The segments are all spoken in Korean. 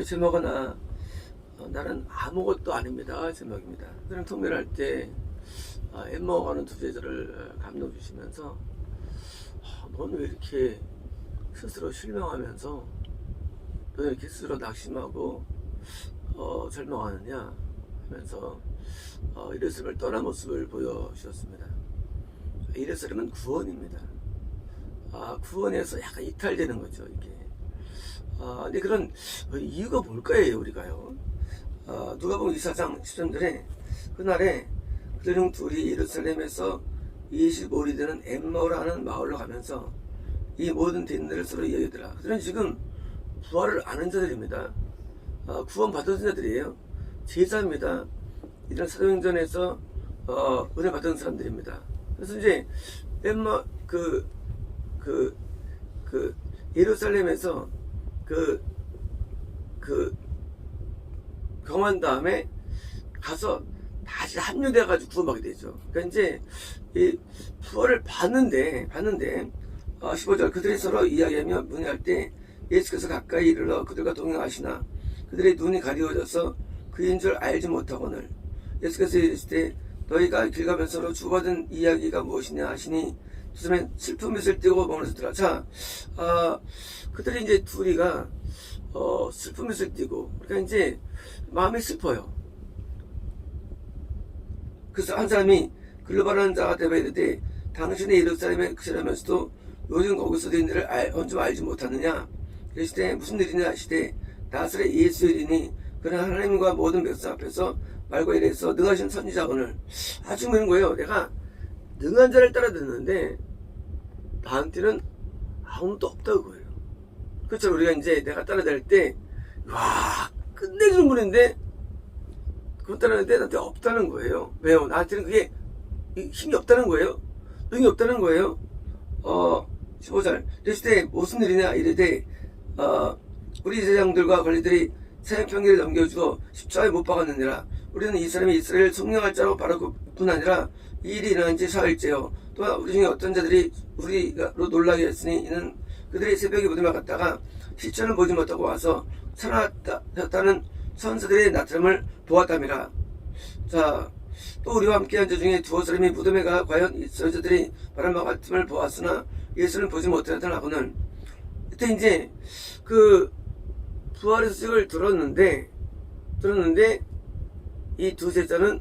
오늘 제목은 나는 아무것도 아닙니다 제목입니다. 그런 통면할 때 엠마오가는 두 제자를 감동 주시면서 넌 왜 이렇게 스스로 실망하면서 넌 이렇게 스스로 낙심하고 절망하느냐 하면서 이레스를 떠난 모습을 보여주셨습니다. 이레스는 구원입니다. 구원에서 약간 이탈되는 거죠 이게. 근데 그런 이유가 뭘까요 우리가요? 누가복음 24장 10절에 그날에 그들 둘이 예루살렘에서 25리 되는 엠마오라는 마을로 가면서 이 모든 된 일을 서로 이야기하더라. 그들은 지금 부활을 아는 자들입니다. 구원 받은 자들이에요. 제자입니다. 이들은 사도행전에서 은혜 받은 사람들입니다. 그래서 이제 예루살렘에서 경험한 다음에 가서 다시 합류돼가지고 구원받게 되죠. 그러니까 이제 이 부활을 받는데 15절 그들이 서로 이야기하며 문의할 때 예수께서 가까이 이르러 그들과 동행하시나 그들의 눈이 가리워져서 그인 줄 알지 못하거늘 예수께서 이르시되 너희가 길 가면서 서로 주고받은 이야기가 무엇이냐 하시니 처음엔 슬픈 미소를 띠고 머물렀더라. 자, 그들이 이제 둘이가 슬픈 미소를 띠고 그러니까 이제 마음이 슬퍼요. 그래서 한 사람이 글로바라는 자가 대답하되 당신의 예루살렘에 그치라면서도 요즘 거기서 된 일을 좀 알지 못하느냐. 그러시되 무슨 일이냐 하시되 나사렛 예수 일이니 그는 하나님과 모든 백성 앞에서 말과 일에서 능하신 선지자거늘. 아주 그런 거예요. 내가 능한 자를 따라 듣는데 나한테는 아무도 없다고 그래요. 그렇죠. 우리가 이제 내가 따라다닐 때 와 끝내주는 분인데 그것 따르는데 나한테 없다는 거예요. 왜요? 나한테는 그게 힘이 없다는 거예요. 능이 없다는 거예요. 15절 이르시되 무슨 일이냐 이르되 우리 제장들과 관리들이 사형평기를 넘겨주어 십자가에 못 박았느니라. 우리는 이 사람이 이스라엘 성령할 자로 바로 그뿐 아니라 이 일이 일어난 지 사흘째요. 또한 우리 중에 어떤 자들이 우리로 놀라게 했으니 이는 그들이 새벽에 무덤에 갔다가 시체를 보지 못하고 와서 살아났다는 선사들의 나타남을 보았답니다. 자, 또 우리와 함께 한 자 중에 두어 사람이 무덤에 가 과연 저자들이 말한 바 같음을 보았으나 예수는 보지 못하였다 하고는 그때 이제 그 부활의 소식을 들었는데 이 두 제자는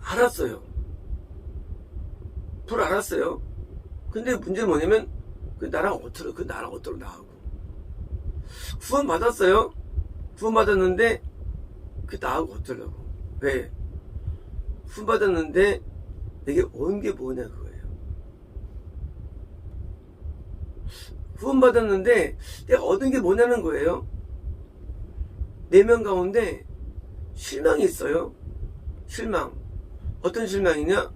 알았어요. 불 알았어요. 근데 문제는 뭐냐면 나랑 어떻게 나하고 구원 받았어요. 구원 받았는데 나하고 어쩌려고. 왜? 구원 받았는데 내게 온 게 뭐냐 그거예요. 구원 받았는데 내가 얻은 게 뭐냐는 거예요. 4명 가운데 실망이 있어요. 실망. 어떤 실망이냐?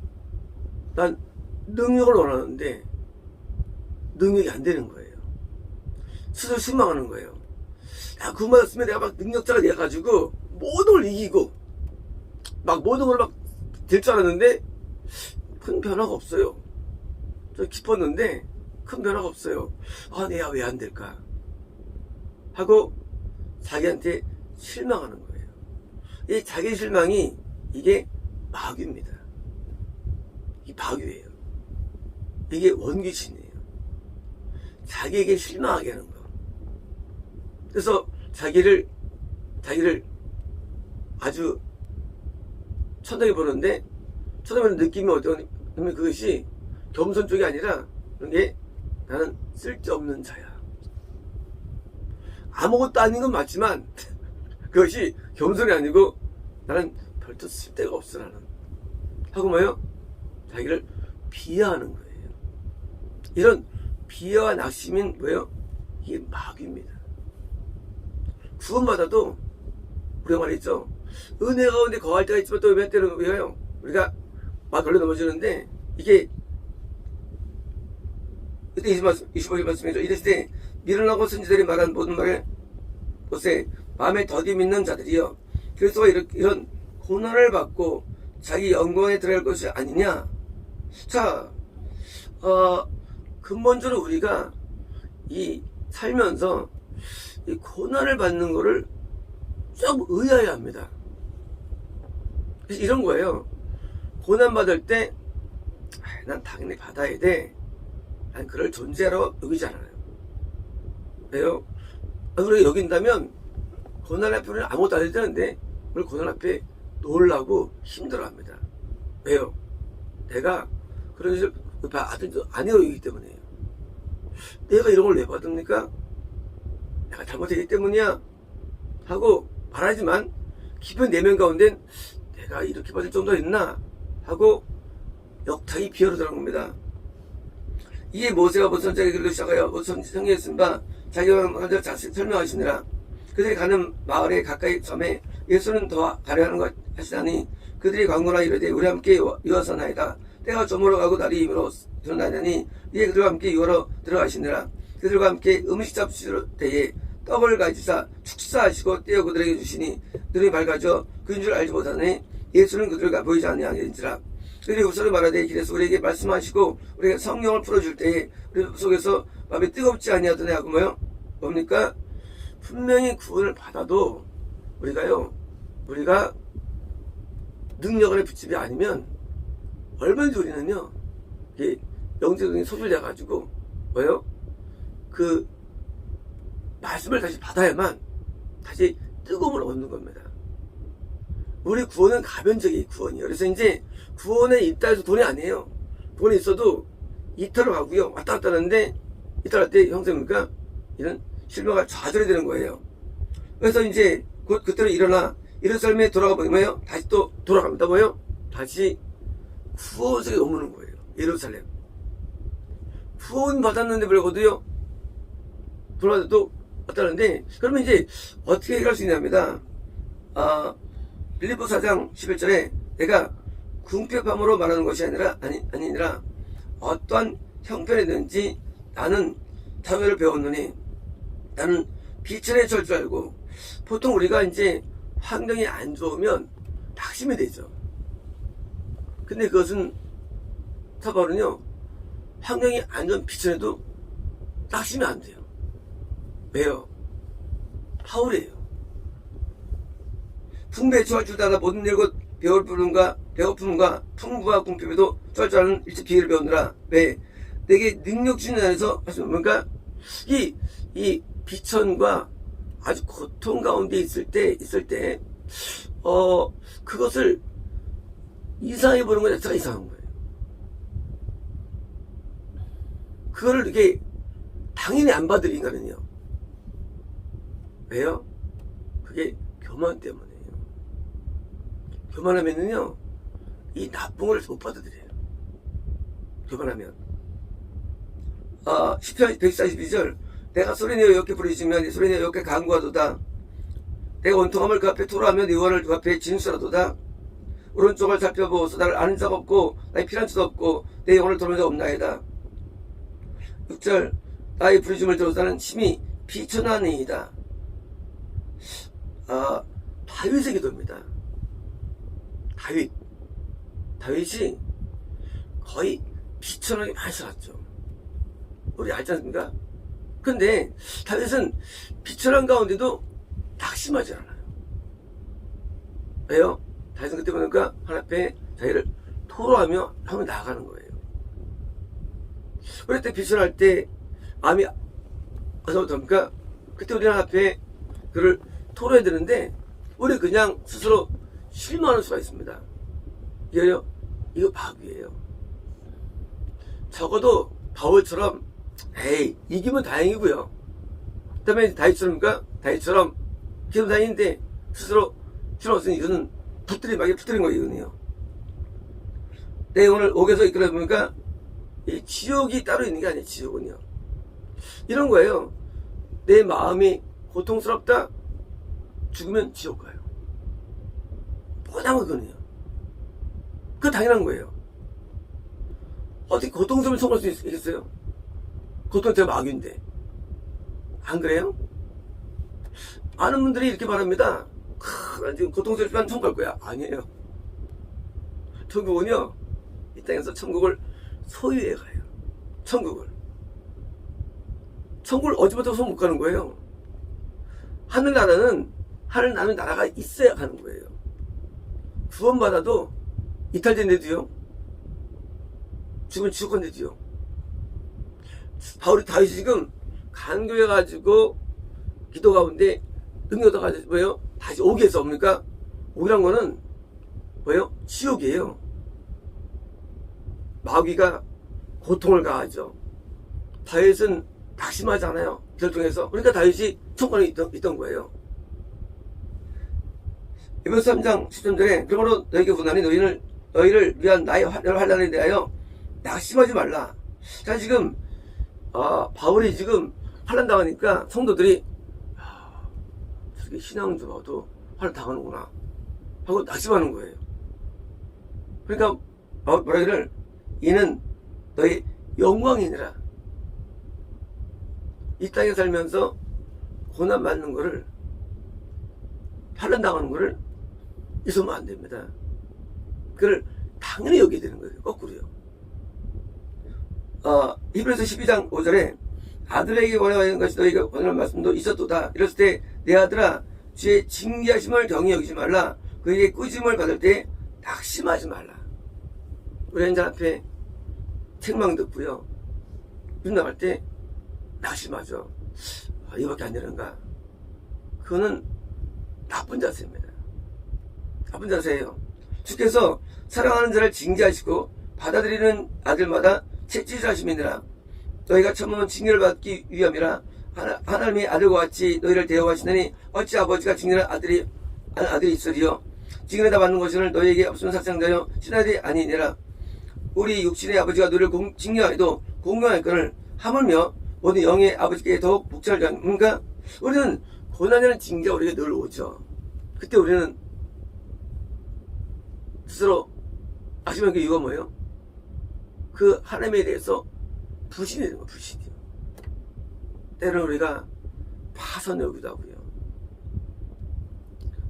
난 능력을 원하는데 능력이 안 되는 거예요. 스스로 실망하는 거예요. 구원 받았으면 내가 막 능력자가 돼가지고 모든 걸 이기고 막 모든 걸 막 될 줄 알았는데 큰 변화가 없어요. 저 기뻤는데 큰 변화가 없어요. 내가 왜 안 될까? 하고 자기한테 실망하는 거예요. 이 자기 실망이 이게 마귀입니다. 이 마귀예요. 이게 원귀신이에요. 자기에게 실망하게 하는 거. 그래서 자기를 아주 천하게 보는데 쳐다보는 느낌이 어떠냐면 그것이 겸손 쪽이 아니라 그런 게 나는 쓸데없는 자야. 아무것도 아닌 건 맞지만 그것이 겸손이 아니고 나는 별도 쓸데가 없어 나는. 하고 뭐예요? 자기를 비하하는 거예요. 이런 비하와 낙심인 뭐예요? 이게 마귀입니다. 구원받아도 우리가 말했죠. 은혜 가운데 거할 때가 있지만 또 외면 때는 왜요? 우리가 막 걸려 넘어지는데 이게 그때 25절 말씀이죠. 이랬을 때 미련하고 선지자들이 말한 모든 말에 곳에 마음에 더디 믿는 자들이요. 그래서 이런 고난을 받고 자기 영광에 들어갈 것이 아니냐. 자, 근본적으로 우리가 이 살면서 이 고난을 받는 거를 좀 의아해합니다. 그래서 이런 거예요. 고난 받을 때 난 당연히 받아야 돼. 난 그럴 존재로 여기지 않아요. 왜요? 그렇게 여긴다면 고난 앞에는 아무것도 안 해도 되는데 그걸 고난 앞에 놓으려고 힘들어합니다. 왜요? 내가 그런 짓을 안 해오기 때문이에요. 내가 이런 걸 왜 받습니까? 내가 잘못했기 때문이야 하고 말하지만 깊은 내면 가운데 내가 이렇게 받을 정도가 있나 하고 역타기 비어로 들어간 겁니다. 이에 모세가 모선자에게 그리고 시작하여 성경했습니다. 자기가 먼저 자세히 설명하시니라. 그들이 가는 마을에 가까이 섬에 예수는 더 가려 하는 것 하시다니 그들이 광고나 이르되 우리 함께 유하사나이다. 때가 저물어 가고 날이 이므로 드러나니 이에 그들과 함께 유하러 들어가시니라. 그들과 함께 음식 잡수실 때에 떡을 가지사 축사하시고 떼어 그들에게 주시니 눈이 밝아져 그인 줄 알지 못하니 예수는 그들과 보이지 아니하니라. 그들이 우서를 말하되 길에서 우리에게 말씀하시고 우리가 성령을 풀어줄 때에 우리 속에서 마음이 뜨겁지 아니하더냐 하고 뭐요? 뭡니까? 분명히 구원을 받아도 우리가 능력 안에 붙임이 아니면 얼마든지 우리는요 영적인 소질돼 가지고 뭐요? 그 말씀을 다시 받아야만 다시 뜨거움을 얻는 겁니다. 우리 구원은 가변적인 구원이에요. 그래서 이제 구원에 있다 해서 돈이 아니에요. 돈이 있어도 이탈을 가고요. 왔다 갔다 하는데 이탈할 때 형성이니까 이런 실망과 좌절이 되는 거예요. 그래서 이제 그때는 일어나 예루살렘에 돌아가 보면 다시 또 돌아갑니다. 뭐요? 다시 구원석에 머무는 거예요. 예루살렘. 구원 받았는데 불구하고도요. 돌아가도 왔다는데 그러면 이제 어떻게 해결할 수 있냐입니다. 빌립보 4장 11절에 내가 궁핍함으로 말하는 것이 아니라 어떠한 형편이든지 나는 사회를 배웠느니 나는 비천에 절 줄 알고 보통 우리가 이제 환경이 안 좋으면 낙심이 되죠. 근데 그것은 사바울은요 환경이 안 좋은 비천에도 낙심이 안 돼요. 왜요? 바울이에요. 풍부에 처할 줄 알아 모든 일과 배고픔과 풍부와 궁핍에도 처할 줄 아는 일체 비결을 배우느라. 왜? 내게 능력 주는 안에서 하시면 뭔가 이 비천과 아주 고통 가운데 있을 때 그것을 이상하게 보는 것 자체가 이상한 거예요. 그거를 이렇게 당연히 안 받을 인간은요. 왜요? 그게 교만 때문이에요. 교만하면은요, 이 나쁜 걸 못 받아들여요. 교만하면. 시편 142절, 내가 소리내어 여호와께 부르짖으면 소리내어 여호와께 간구하도다. 내가 온통함을 그 앞에 토로하며 네 원을 그 앞에 진술하도다. 오른쪽을 살펴보고서 나를 아는 자가 없고 나의 피난 자도 없고 내 영혼을 도는 자가 없나이다. 6절, 나의 부르짖음을 들어서 나는 심히 비천하니이다. 다윗의 기도입니다. 다윗이 거의 비천하게 많이 살았죠. 우리 알지 않습니까? 근데 다윗은 비천한 가운데도 낙심하지 않아요. 왜요? 다윗은 그때 보니까 하나님 앞에 자기를 토로하며 하며 나아가는 거예요. 그럴 때 비천할 때 마음이 어서부터입니까? 그때 우리 하나님 앞에 그를 토로해야 되는데 우리 그냥 스스로 실망할 수가 있습니다. 이거 마귀예요. 적어도 바울처럼 이기면 다행이고요. 그 다음에 다윗처럼 기도 다행인데 스스로 실망했으니 이거는 마귀에 붙들린 거예요. 이거는요. 내 오늘 옥에서 이끌어 보니까 이 지옥이 따로 있는 게 아니에요. 지옥은요. 이런 거예요. 내 마음이 고통스럽다. 죽으면 지옥 가요. 뻔한 거거든요. 그거 당연한 거예요. 어떻게 고통스러움을 통할 수 있겠어요? 고통 제가 마귀인데. 안 그래요? 많은 분들이 이렇게 말합니다. 지금 고통스럽지만 천국 갈 거야. 아니에요. 천국은요, 이 땅에서 천국을 소유해 가요. 천국을 어디부터 못 가는 거예요. 하늘나라는 나라가 있어야 가는 거예요. 구원받아도 이탈된데도요. 죽으면 죽을 건데도요. 다윗이 지금 간교해 가지고 기도 가운데 능력 얻어가지고 뭐예요? 다시 오게 해서 뭡니까? 오기란 거는 뭐예요? 지옥이에요. 마귀가 고통을 가하죠. 다윗은 낙심하지 않아요. 결정해서. 그러니까 다윗이 총권에 있던 거예요. 에베소 3장 10절에 그러므로 너희에게 분하니 너희를 위한 나의 환난에 대하여 낙심하지 말라. 자, 지금 바울이 지금 환난 당하니까 성도들이 저렇게 신앙 좋아도 환난 당하는구나 하고 낙심하는 거예요. 그러니까 뭐라 그럴 이는 너희 영광이니라. 이 땅에 살면서 고난 받는 거를 환난 당하는 거를 있으면 안 됩니다. 그걸 당연히 여기게 되는 거예요. 거꾸로요. 히브리서 12장 5절에 아들에게 원하는 것이 너희가 원하는 말씀도 있었도다. 이랬을 때 내 아들아 주의 징계하심을 경히 여기지 말라. 그에게 꾸짐을 받을 때 낙심하지 말라. 우리 인자 앞에 책망 듣고요. 눈 나갈 때 낙심하죠. 이거밖에 안 되는가? 그거는 나쁜 자세입니다. 나쁜 자세예요. 주께서 사랑하는 자를 징계하시고 받아들이는 아들마다 채찍하심이니라. 너희가 처음은 징계를 받기 위함이라. 하나님의 아들과 같이 너희를 대우하시느니 어찌 아버지가 징계하는 아들이 있으리요. 징계를 다 받는 것은 너희에게 없으면 사상자여 신하들이 아니니라. 우리 육신의 아버지가 너를 징계하여도 공경할 것을 하물며 모든 영의 아버지께 더욱 복전을 하는가? 우리는 고난이라는 징계가 우리에게 늘 오죠. 그때 우리는 스스로 아시면 그 이유가 뭐예요? 그 하나님에 대해서 불신이 되는 거예요. 불신이요. 때로는 우리가 파선이 오기도 하고요.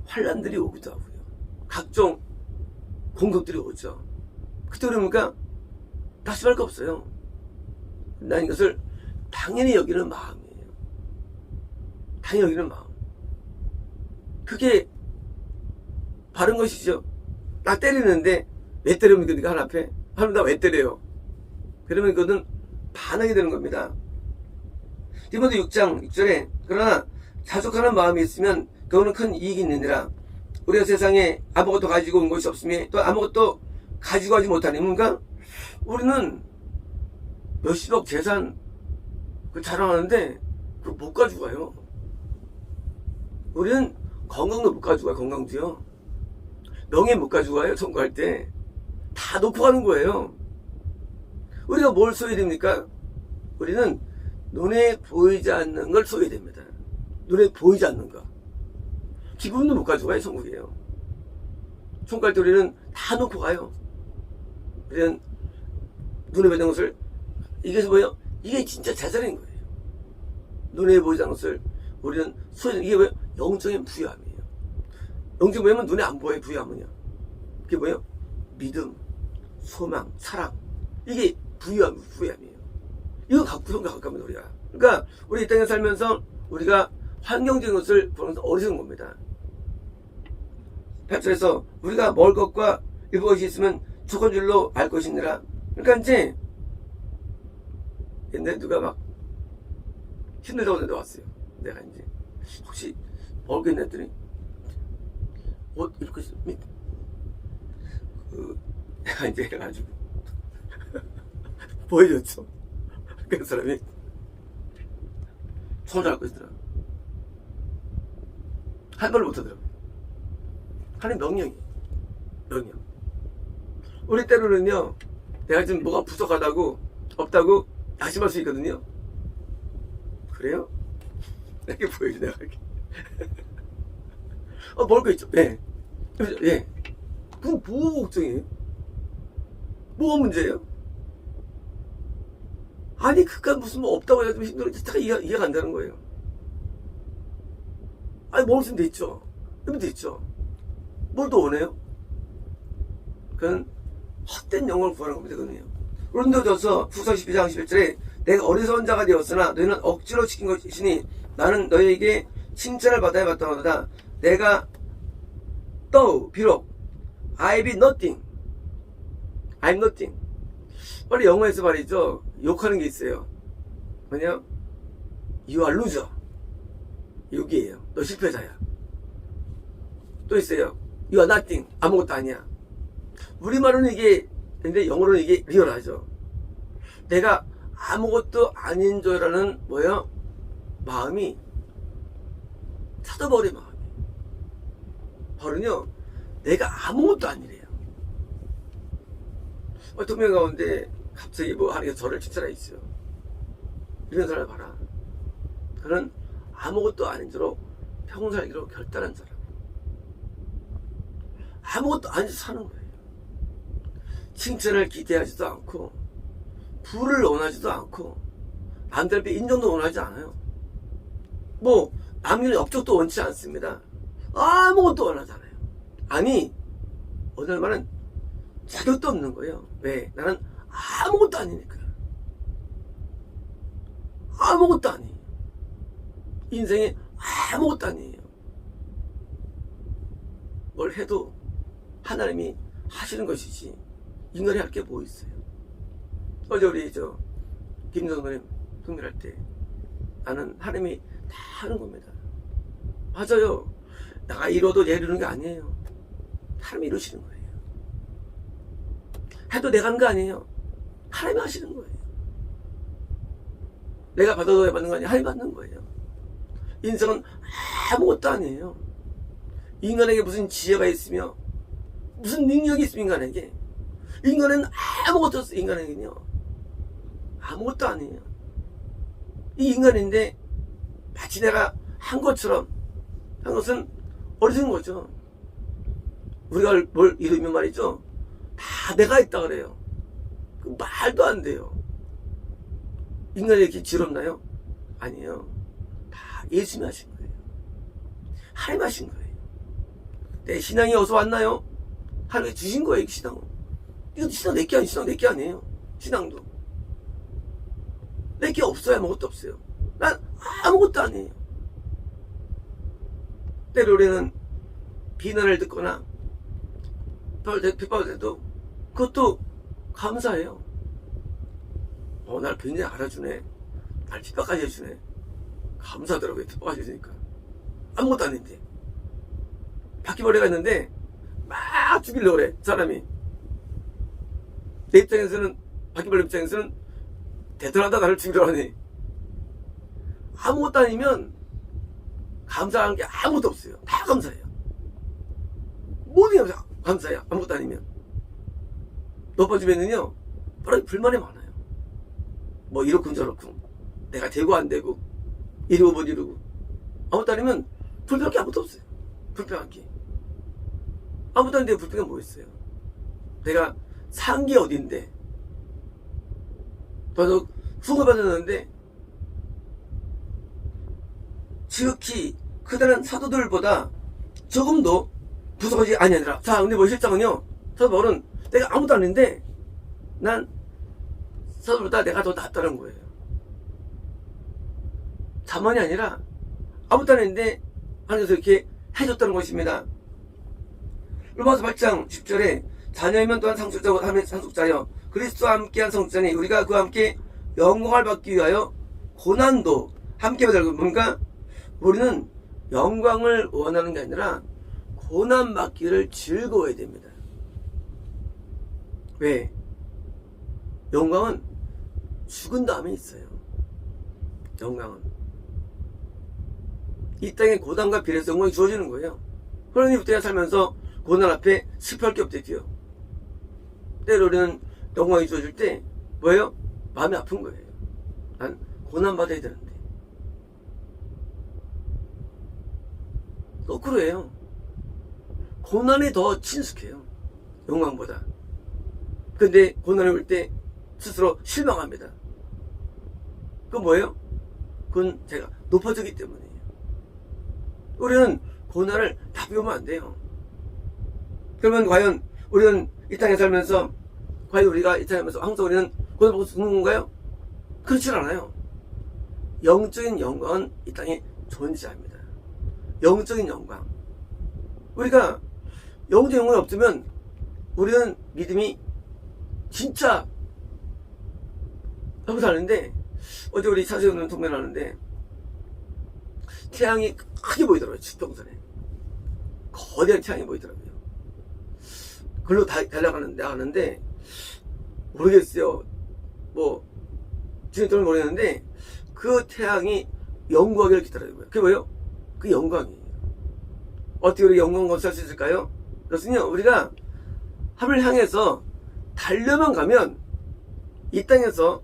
환난들이 오기도 하고요. 각종 공격들이 오죠. 그때 그러니까 낙심할 거 없어요. 난 이것을 당연히 여기는 마음이에요. 당연히 여기는 마음. 그게 바른 것이죠. 나 때리는데 왜 때리면 니가 하나 앞에? 하나님 나 왜 때려요? 그러면 그것은 반응이 되는 겁니다. 디모데 6장 6절에 그러나 자족하는 마음이 있으면 그거는 큰 이익이 있느니라. 우리가 세상에 아무것도 가지고 온 것이 없으며 또 아무것도 가지고 가지 못하니 뭔가 우리는 몇십억 재산 자랑하는데 그걸 못 가지고 가요. 우리는 건강도 못 가지고 가요. 건강도요. 명예 못 가지고 가요. 선거할 때 다 놓고 가는 거예요. 우리가 뭘 소유됩니까? 우리는 눈에 보이지 않는 걸 소유됩니다. 눈에 보이지 않는 거. 기분도 못 가지고 가요. 선국이에요. 총갈 때 우리는 다 놓고 가요. 우리는 눈에 보이지 않는 것을 이게 뭐예요? 이게 진짜 재산인 거예요. 눈에 보이지 않는 것을 우리는 이게 뭐예요? 영적인 부유함이에요. 영적인 부유함은 눈에 안 보여요. 부유함은요. 그게 뭐예요? 믿음, 소망, 사랑. 이게 부유함이에요. 이거 갖고 생각합니다, 우리가. 그러니까 우리 이 땅에 살면서 우리가 환경적인 것을 보면서 어리석은 겁니다. 8절에서 우리가 먹을 것과 입을 것이 있으면 죽은 줄로 알 것이니라. 그러니까 이제 옛날에 누가 막 힘들다고 내가 왔어요. 내가 이제 혹시 먹을 게 있나 했더니 옷 입을 것이 내가 이제 해가지고 보여줬죠. 그 사람이 손을 잡고 있더라. 할 말을 못하더라고요. 하는 명령이. 명령. 우리 때로는요, 내가 지금 뭐가 부족하다고, 없다고 낙심할 수 있거든요. 그래요? 이렇게 보여줘, 내가 이렇게. 먹을 거 있죠? 예. 예. 그럼 뭐가 걱정이에요? 뭐가 문제예요? 아니, 그니까 무슨 뭐 없다고 해가지고 힘들어. 자체가 이해가 안 되는 거예요. 아니, 먹을 수는 돼 있죠. 그러면 돼 있죠. 뭘 더 원해요? 그건 헛된 영광을 구하는 겁니다. 그거는요. 고린도전서 후서 12장 11절에 내가 어리석은 자가 되었으나 너희는 억지로 시킨 것이니 나는 너희에게 칭찬을 받아야 마땅하다. 내가 또 비록 I be nothing, I'm nothing. 원래 영어에서 말이죠, 욕하는 게 있어요. 뭐냐? You are loser. 욕이에요. 너 실패자야. 또 있어요. You are nothing. 아무것도 아니야. 우리말로는 이게, 근데 영어로는 이게 리얼하죠. 내가 아무것도 아닌 줄 알아는 뭐예요? 마음이 찾아버린 마음이. 바로는요, 내가 아무것도 아니래요. 동명 가운데 갑자기 뭐 하는 게 저를 칭찬해 있어요. 이런 사람을 봐라. 그는 아무것도 아닌 줄로 평생 살기로 결단한 사람. 아무것도 아닌 줄 사는 거예요. 칭찬을 기대하지도 않고, 부를 원하지도 않고, 남들의 인정도 원하지 않아요. 뭐 남의 업적도 원치 않습니다. 아무것도 원하지 않아요. 아니, 어느 날만은 자격도 없는 거예요. 왜? 나는 아무것도 아니니까. 아무것도 아니에요. 인생에 아무것도 아니에요. 뭘 해도 하나님이 하시는 것이지 인간이 할 게 뭐 있어요. 어제 우리 김정선님 통일할 때 나는 하나님이 다 하는 겁니다. 맞아요. 내가 이뤄도 얘 이루는 게 아니에요. 하나님이 이루시는 거예요. 해도 내가 하는 거 아니에요. 하나님이 하시는 거예요. 내가 받아도 받는 거 아니에요. 하나님이 받는 거예요. 인생은 아무것도 아니에요. 인간에게 무슨 지혜가 있으며 무슨 능력이 있으면 인간에게. 인간은 아무것도 없어요. 인간에게는요. 아무것도 아니에요. 이 인간인데 마치 내가 한 것처럼 한 것은 어리석은 거죠. 우리가 뭘 이루면 말이죠. 다 내가 있다 그래요. 그 말도 안 돼요. 인간이 이렇게 지럽나요? 아니에요. 다 예수님이 하신 거예요. 하나님 하신 거예요. 내 신앙이 어디서 왔나요? 하나님이 주신 거예요. 이 신앙은. 이거 신앙 내게 아니에요. 신앙 내게 아니에요. 신앙도. 내게 없어요. 아무것도 없어요. 난 아무것도 아니에요. 때로 우리는 비난을 듣거나 핍박을 해도 그것도 감사해요. 날 굉장히 알아주네. 날 핍박까지 해주네. 감사하더라고요. 핍박까지 해주니까. 아무것도 아닌데. 바퀴벌레가 있는데 막 죽이려고 그래. 사람이. 내 입장에서는, 바퀴벌레 입장에서는 대단하다. 나를 죽이려고 하니. 아무것도 아니면 감사한 게 아무것도 없어요. 다 감사해요. 모든 게 감사해요. 아무것도 아니면. 높아지면은요, 바로 불만이 많아요. 뭐 이렇군 저렇군. 내가 되고 안 되고, 이루고 못 이루고. 아무것도 아니면 불평할 게 아무것도 없어요. 불평할 게. 아무것도 아닌데 불평이 뭐 있어요. 내가 산 게 어딘데. 저도 수고 받았는데, 지극히 크다란 사도들보다 조금 더 부족하지 아니하니라. 자, 근데 뭐 실장은요, 사도바울은 내가 아무도 아닌데 난 사도보다 내가 더 낫다는 거예요. 자만이 아니라 아무도 아닌데 하나님께서 이렇게 해줬다는 것입니다. 로마서 8장 10절에 자녀이면 또한 상속자고 하나님의 상속자여 그리스도와 함께한 상속자니 우리가 그와 함께 영광을 받기 위하여 고난도 함께 받으려고. 뭔가 우리는 영광을 원하는 게 아니라 고난 받기를 즐거워해야 됩니다. 왜? 영광은 죽은 다음에 있어요. 영광은 이 땅에 고난과 비례해서 영광이 주어지는 거예요. 그러니 우리가 살면서 고난 앞에 슬퍼할 게 없대요. 때로 우리는 영광이 주어질 때 뭐예요? 마음이 아픈 거예요. 난 고난 받아야 되는데. 거꾸로 해요. 고난이 더 친숙해요. 영광보다. 근데 고난이 올 때 스스로 실망합니다. 그건 뭐예요? 그건 제가 높아졌기 때문이에요. 우리는 고난을 다 배우면 안 돼요. 그러면 과연 우리는 이 땅에 살면서 과연 우리가 이 땅에 살면서 항상 우리는 고난 받고 죽는 건가요? 그렇지 않아요. 영적인 영광은 이 땅에 존재합니다. 영적인 영광. 우리가 영적인 영광이 없으면 우리는 믿음이 진짜 하고 사는데, 어제 우리 차세훈은 동네를 하는데 태양이 크게 보이더라고요. 측정선에 거대한 태양이 보이더라고요. 글로 나가는데 모르겠어요. 뭐 주님들은 모르겠는데 그 태양이 영광을 기다려요. 그게 뭐예요? 그 영광이에요. 어떻게 우리 영광 건설할 수 있을까요? 그것은요, 우리가 하늘을 향해서 달려만 가면 이 땅에서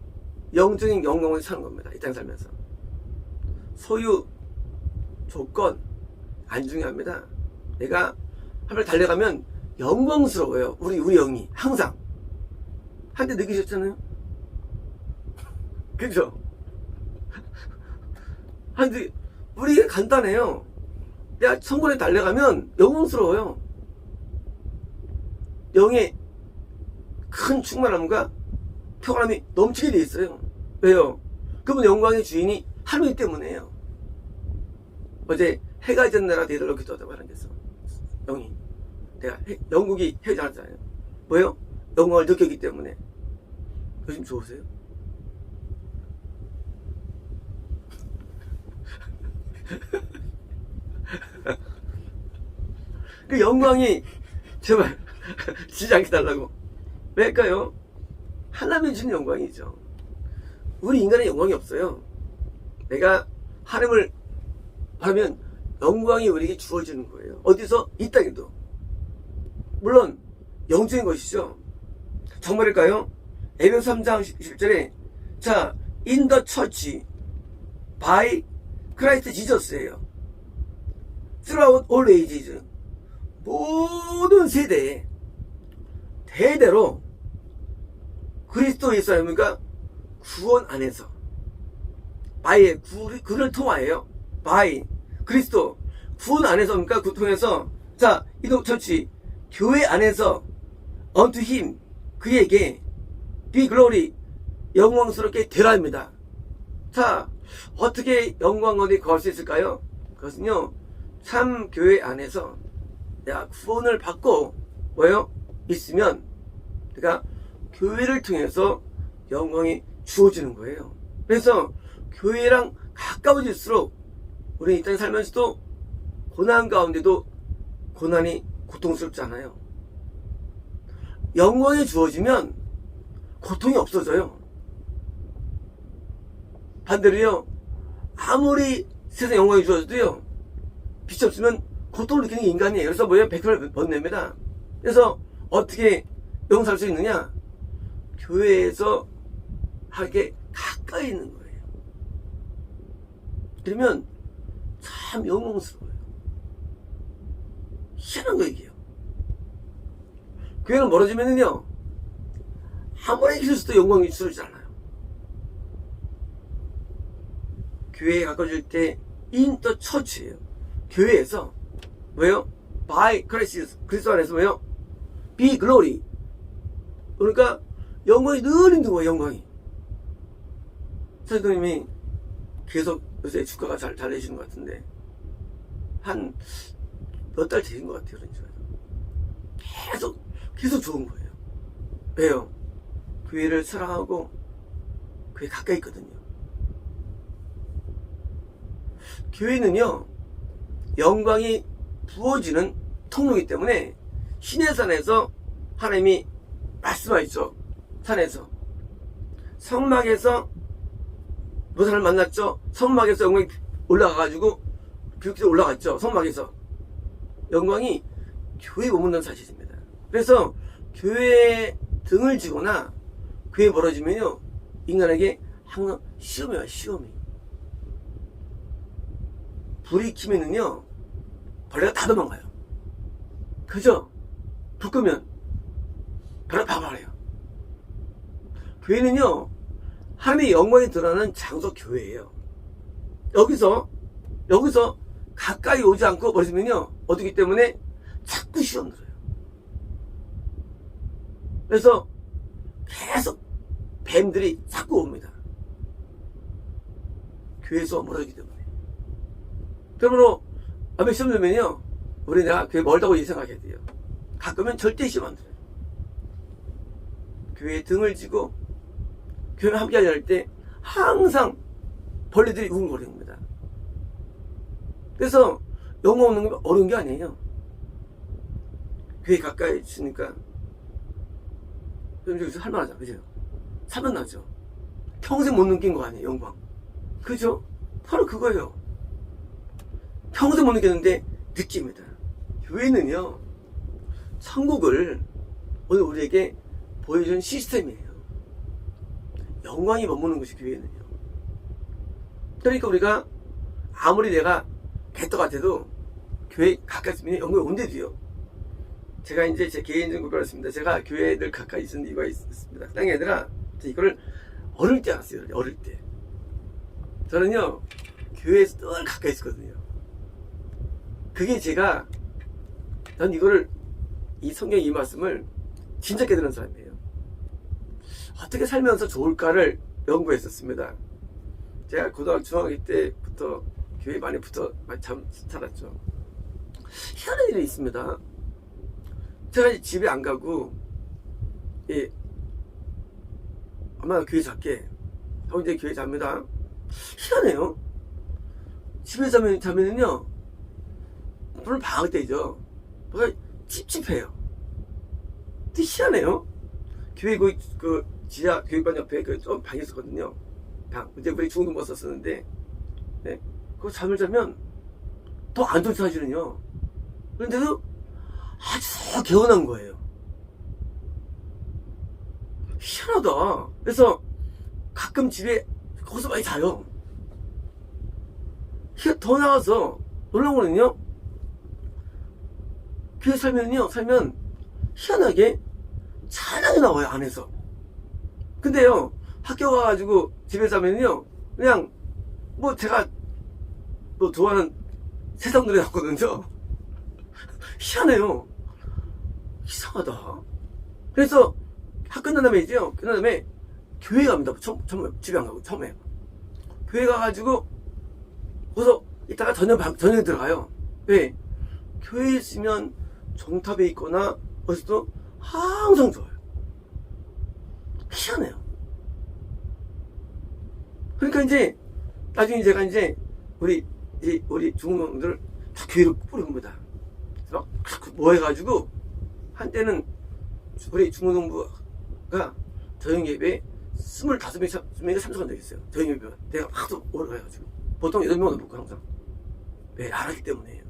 영적인 영광을 사는 겁니다. 이 땅 살면서. 소유, 조건 안 중요합니다. 내가 하늘 달려가면 영광스러워요. 우리 영이 항상. 한때 느끼셨잖아요? 그죠? 한때 우리 간단해요. 내가 성군에 달려가면 영광스러워요. 영의 큰 충만함과 평안함이 넘치게 돼 있어요. 왜요? 그분 영광의 주인이 하늘이기 때문에요. 어제 해가 진 나라 대들로 기도하다고 하는 데서 영이 내가 영국이 해가 잖아요. 뭐예요? 영광을 느꼈기 때문에. 요즘 좋으세요? 그 영광이 제발 지지 않게 달라고. 왜일까요? 하나님이 주는 영광이죠. 우리 인간의 영광이 없어요. 내가 하나님을 하면 영광이 우리에게 주어지는 거예요. 어디서? 이 땅에도. 물론 영적인 것이죠. 정말일까요? 에베소 3장 10절에 자, in the church by Christ Jesus예요. throughout all ages. 모든 세대에 대대로 그리스도 예수 아닙니까? 구원 안에서 바이의 그를 통하여요. 바이 그리스도 구원 안에서입니까? 그 통해서 자, 이동 처치 교회 안에서 unto him 그에게 be glory 영광스럽게 되라 합니다. 자, 어떻게 영광 어디 거할 수 있을까요? 그것은요, 참 교회 안에서 내가 구원을 받고 뭐예요? 있으면 그러니까 교회를 통해서 영광이 주어지는 거예요. 그래서 교회랑 가까워질수록 우리는 이 땅에 살면서도 고난 가운데도 고난이 고통스럽지 않아요. 영광이 주어지면 고통이 없어져요. 반대로요, 아무리 세상 영광이 주어져도요, 빛이 없으면 고통을 느끼는 게 인간이에요. 그래서 뭐예요? 100%를 번냅니다. 그래서 어떻게 영광 살 수 있느냐? 교회에서 하게 가까이 있는 거예요. 그러면 참 영광스러워요. 희한한 거 얘기예요. 교회는 멀어지면은요, 아무리 기술도 영광이 주어지지 않아요. 교회에 가까워질 때 in the church예요. 교회에서 뭐예요? by Christ 그리스도 안에서 뭐예요? be glory. 그러니까 영광이 늘 있는 거예요. 영광이. 사장님이 계속 요새 주가가 잘 되시는 것 같은데 한 몇 달 되신 것 같아요. 그러니까 계속 좋은 거예요. 왜요? 교회를 사랑하고 교회 가까이 있거든요. 교회는요, 영광이 부어지는 통로이기 때문에 신의 산에서 하나님이 말씀하셨죠. 산에서 성막에서 모사를 만났죠. 성막에서 영광이 올라가가지고 비옥기에 올라갔죠. 성막에서 영광이 교회에 머문다는 사실입니다. 그래서 교회에 등을 지거나 교회에 멀어지면요, 인간에게 항상 시험이 와요. 시험이. 불이 켜면은요, 벌레가 다 도망가요. 그죠? 불 끄면 벌레가 다 말아요. 교회는요, 하나님의 영광이 드러나는 장소 교회예요. 여기서 가까이 오지 않고 버리면요, 어두기 때문에 자꾸 시험 들어요. 그래서 계속 뱀들이 자꾸 옵니다. 교회에서 멀어지기 때문에. 그러므로 앞에 시험 들면요, 우리 내가 교회 멀다고 생각해야 돼요. 가끔은 절대 시험 안 들어요. 교회에 등을 지고 교회 함께 하려 때 항상 벌레들이 우글거리는 겁니다. 그래서 영어 없는 게 어려운 게 아니에요. 교회 가까이 있으니까 여기서 할만하죠, 그죠? 사면 나죠. 평생 못 느낀 거 아니에요, 영광. 그죠? 바로 그거예요. 평생 못 느꼈는데 느낍니다. 교회는요, 천국을 오늘 우리에게 보여준 시스템이에요. 영광이 머무는 것이 교회는요. 그러니까 우리가 아무리 내가 개떡 같아도 교회 가까이 있으면 영광이 온대도요. 제가 이제 제 개인적인 고백을 제가 교회에 늘 가까이 있는 이유가 있습니다. 땅에 얘들아, 이거를 어릴 때 알았어요. 어릴 때. 저는요, 교회에서 늘 가까이 있었거든요. 그게 난 이거를, 이 성경 이 말씀을 진짜 깨달은 사람이에요. 어떻게 살면서 좋을까를 연구했었습니다. 제가 고등학교, 중학교 때부터 교회 많이 살았죠. 희한한 일이 있습니다. 제가 집에 안 가고, 예, 엄마가 교회 잘게 하고 이제 교회 잡니다. 희한해요. 집에 자면은요, 물론 방학 때죠. 뭔가 찝찝해요. 되게 희한해요. 교회 그 지하 교육관 옆에 좀 방이 있었거든요. 방. 그때 우리 중등부 썼었는데, 네. 그거 잠을 자면 더 안 좋다 사실은요. 그런데도 아주 개운한 거예요. 희한하다. 그래서 가끔 집에 거기서 많이 자요. 더 나가서 놀라운 거는요, 교회 살면 희한하게 찬양이 나와요, 안에서. 근데요, 학교 가가지고 집에 자면요, 그냥 제가 좋아하는 세상 노래 나오거든요. 희한해요. 이상하다. 그래서 학교 끝난 다음에 교회 갑니다. 집에 안 가고 처음에 교회 가가지고 거기서 이따가 저녁에 들어가요. 왜? 교회에 있으면 정탑에 있거나 어디서도 항상 좋아요. 희한해요. 그러니까 나중에 제가 우리 중국놈들 다 교회를 뿌립니다. 뭐 해가지고 한때는 우리 중고등부가 저녁예배에 25명이 참석한 적이 있어요. 저녁예배가 내가 하도 오래 가가지고 보통 8명은 먹고 항상. 왜? 알았기 때문에요.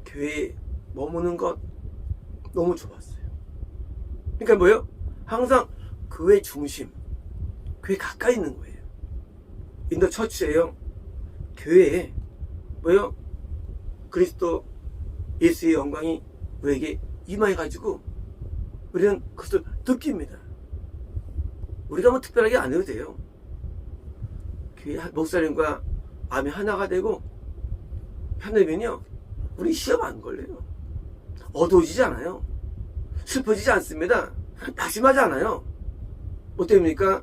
교회에 머무는 것 너무 좋았어요. 그러니까 뭐예요? 항상 교회 중심, 교회 가까이 있는 거예요. 인도 처치예요. 교회에 뭐예요? 그리스도 예수의 영광이 우리에게 임해가지고 우리는 그것을 느낍니다. 우리가 뭐 특별하게 안 해도 돼요. 교회 목사님과 마음이 하나가 되고 편하면요, 우리 시험 안 걸려요. 어두워지지 않아요. 슬퍼지지 않습니다. 낙심하지 않아요. 뭐 때문입니까?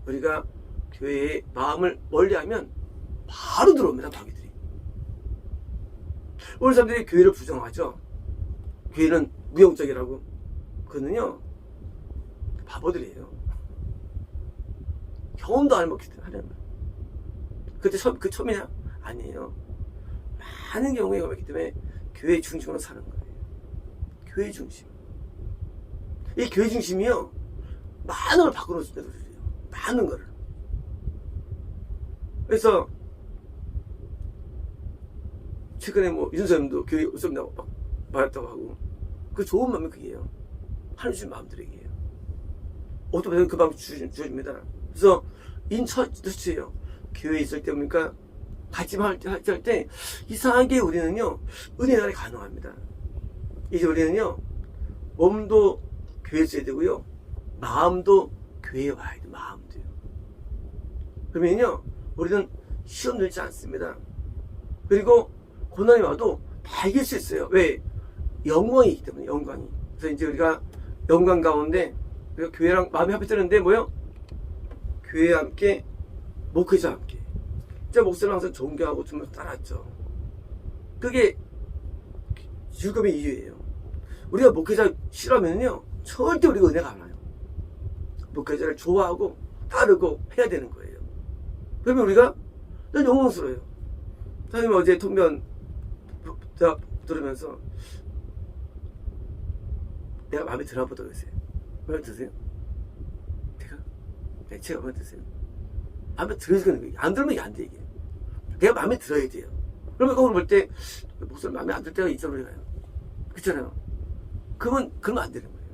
우리가 교회에 마음을 멀리하면 바로 들어옵니다, 마귀들이. 오늘 사람들이 교회를 부정하죠. 교회는 무용적이라고. 그거는요, 바보들이에요. 경험도 안 해봤기 때문에 하는 거예요. 그때 처음이냐? 아니에요. 많은 경우에 경험했기 때문에 교회 중심으로 사는 거예요. 교회 중심. 이 교회 중심이요, 많은 걸 바꿔놓을 때도 그래요. 많은 거를. 그래서 최근에 윤선생님도 교회 웃음나고 막 말했다고 하고, 그 좋은 마음이 그게요. 하나님 주신 마음들에게요. 어떤 분은 그 마음 주어집니다. 그래서 인처치예요. 교회에 있을 때 보니까 같이 할 때 이상하게 우리는요, 은혜가 가능합니다. 이제 우리는요, 몸도 교회에 있어야 되고요, 마음도 교회에 와야 돼요. 마음도요. 그러면요, 우리는 시험 들지 않습니다. 그리고 고난이 와도 다 이길 수 있어요. 왜? 영광이 있기 때문에. 영광이. 그래서 이제 우리가 영광 가운데 우리가 교회랑 마음이 합해지는데 뭐요? 교회와 함께, 목회자와 함께. 제가 목사를 항상 존경하고 좀 따랐죠. 그게 즐거움의 이유예요. 우리가 목회자 싫어하면요 절대 우리가 은혜가 안 와요. 목회자를 좋아하고 따르고 해야 되는 거예요. 그러면 우리가 난 영광스러워요. 사장님 어제 통변 제가 들으면서 내가 마음에 드나 보다 그랬어요. 마음에 드세요? 제가 마음에 드세요? 마음에 들어야 되는 거예요. 안 들으면 이게 안 돼, 이게. 내가 마음에 들어야 돼요. 그러면 거울 볼 때 목소리 마음에 안 들 때가 있잖아요. 우리가요. 그렇잖아요. 그러면 안 되는 거예요.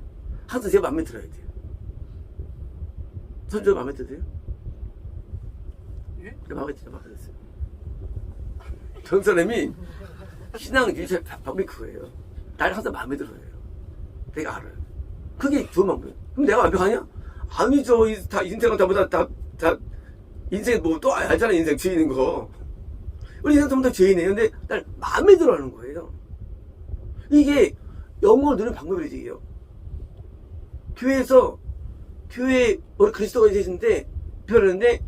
항상 제가 마음에 들어야 돼요. 선조 마음에 드세요? 예? 마음에 들었어요. 전 사람이 신앙 유지의 방법이 그거예요. 날 항상 마음에 들어요. 내가 알아요. 그게 좋은 방법이에요. 그럼 내가 완벽하냐? 아니죠. 다 인생은 다 인생 뭐 또 알잖아. 인생 죄 있는 거. 우리 인생 전부 다 죄인이에요. 근데 날 마음에 들어 하는 거예요. 이게 영혼을 누리는 방법이지요. 교회에 우리 그리스도가 계시는데 별하는데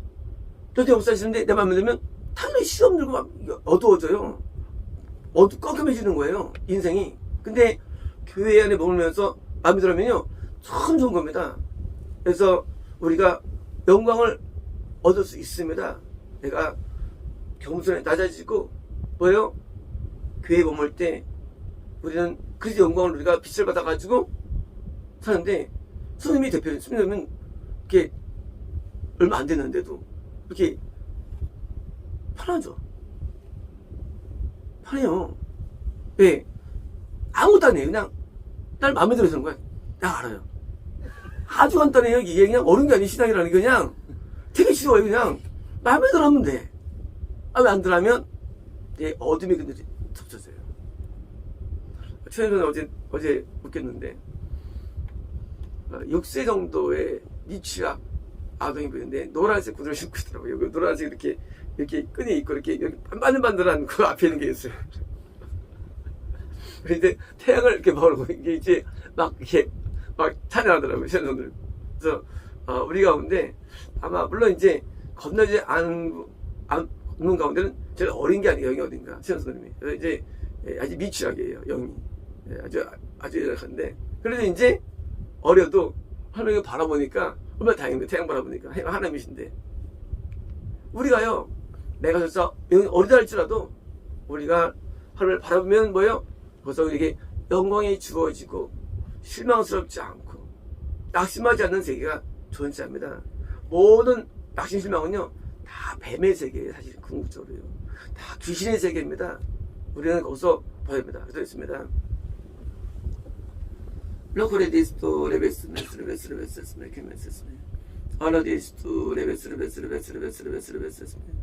저도 역사하시는데 내 마음에 들면 당연히 시험 들고 막 어두워져요. 깜깜해지는 거예요. 인생이. 근데 교회 안에 머물면서 마음에 들으면요 참 좋은 겁니다. 그래서 우리가 영광을 얻을 수 있습니다. 내가 겸손에 낮아지고 뭐예요? 교회에 머물 때 우리는 그리스도 영광을 우리가 빛을 받아가지고 사는데 스님이 대표는 스님은 이렇게 얼마 안 됐는데도 이렇게 편하죠. 편해요. 왜? 아무것도 안 해요. 그냥 날 마음에 들어서 그런 거야. 나 알아요. 아주 간단해요. 이게 그냥 어려운 게 아닌 신앙이라는 게 그냥 되게 쉬워요. 그냥 마음에 들어 하면 돼. 마음에 안 들어하면 내 어둠이 근데 덮쳐져요. 최근에 어제 웃겼는데 6세 정도의 미취학 아동이 보이는데 노란색 구두를 신고 있더라고요. 여기 노란색 이렇게 끈이 있고 이렇게 여기 반들반들한 그 앞에 있는 게 있어요. 그런데 태양을 이렇게 보고 이게 이제 막 찬양하더라고요. 신앙들. 그래서 우리 가운데 아마 물론 이제 건너지 않는 가운데는 제일 어린 게 아니에요. 영이 어딘가 신앙선생님이. 그래서 이제 아직 미취학이에요. 영이. 아주 약한데 그래도 이제 어려도 하나님을 바라보니까 얼마나 다행인데 태양 바라보니까 하나님이신데 우리가요 내가 진짜 어리다 할지라도 우리가 하나님을 바라보면 뭐예요? 벌써 이게 영광이 주어지고 실망스럽지 않고 낙심하지 않는 세계가 존재합니다. 모든 낙심 실망은요 다 뱀의 세계예요. 사실 궁극적으로요. 다 귀신의 세계입니다. 우리는 거기서 봐야 됩니다. 그래서 있습니다. 로코레디스토 레베스메스메스메스메 케메스메 아라디스토 레베스메스메스메스메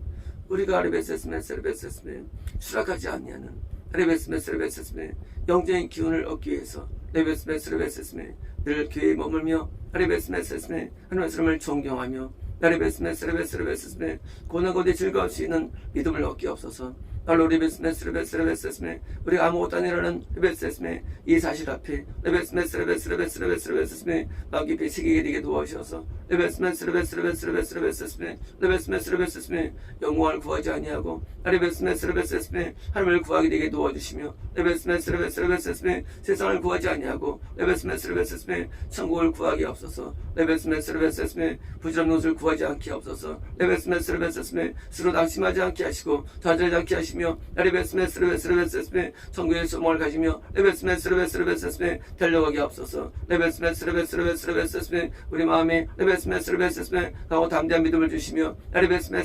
우리가 레베스메스메스메 수락하지 아니하는 레베스메스메스메 영적인 기운을 얻기 위해서 레베스메스메스메 늘 교회에 머물며 레베스메스메 하나님을 존경하며 레베스메스메 고난고대 즐거울 수 있는 믿음을 얻게 없어서 발로 레베스메스메 우리가 아무것도 아니라는 레베스메 이 사실 앞에 레베스메 마음 깊이 새기게 되게 도와주셔서 레베스메 영광을 구하지 아니하고 레베스메 하나님을 구하게 되게 도와주시며 레베스메 세상을 구하지 아니하고 레베스메 천국을 구하게 없어서 레베스메 부지런한 것을 구하지 않게 없어서 레베스메 스스로 낙심하지 않게 하시고 좌절하지 않게 하시며 레베스메 천국의 소망을 가지며 레베스메 달려가게 없어서 레베스메 우리 마음에 레베스메 강하고 담대한 믿음을 주시며 레베스메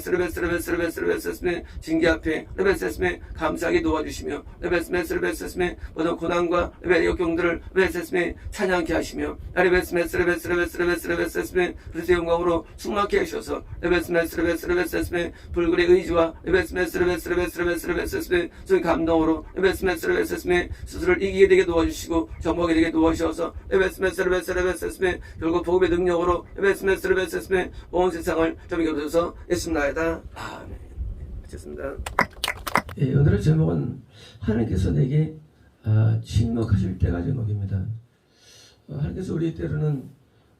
징계 앞에 레베스메 감사하게 도와주시며 레베스메 모든 고난과 역경들을 레베스메 찬양케 하시며 레베스메 그리스도의 영광으로 충만케 하셔서 레베스메 불굴의 의지와 레베스메 저희 감동으로 레베스메 스스로를 이기게 되게 도와주시고 정복하게 되게 도와주셔서 레베스메 결국 복음의 능력으로 레베스메 온 세상을 점이게 하셔서 예수님나이다. 아멘. 마쳤습니다. 예, 오늘의 제목은 하나님께서 내게 침묵하실 때가 제목입니다. 하나님께서 우리 때로는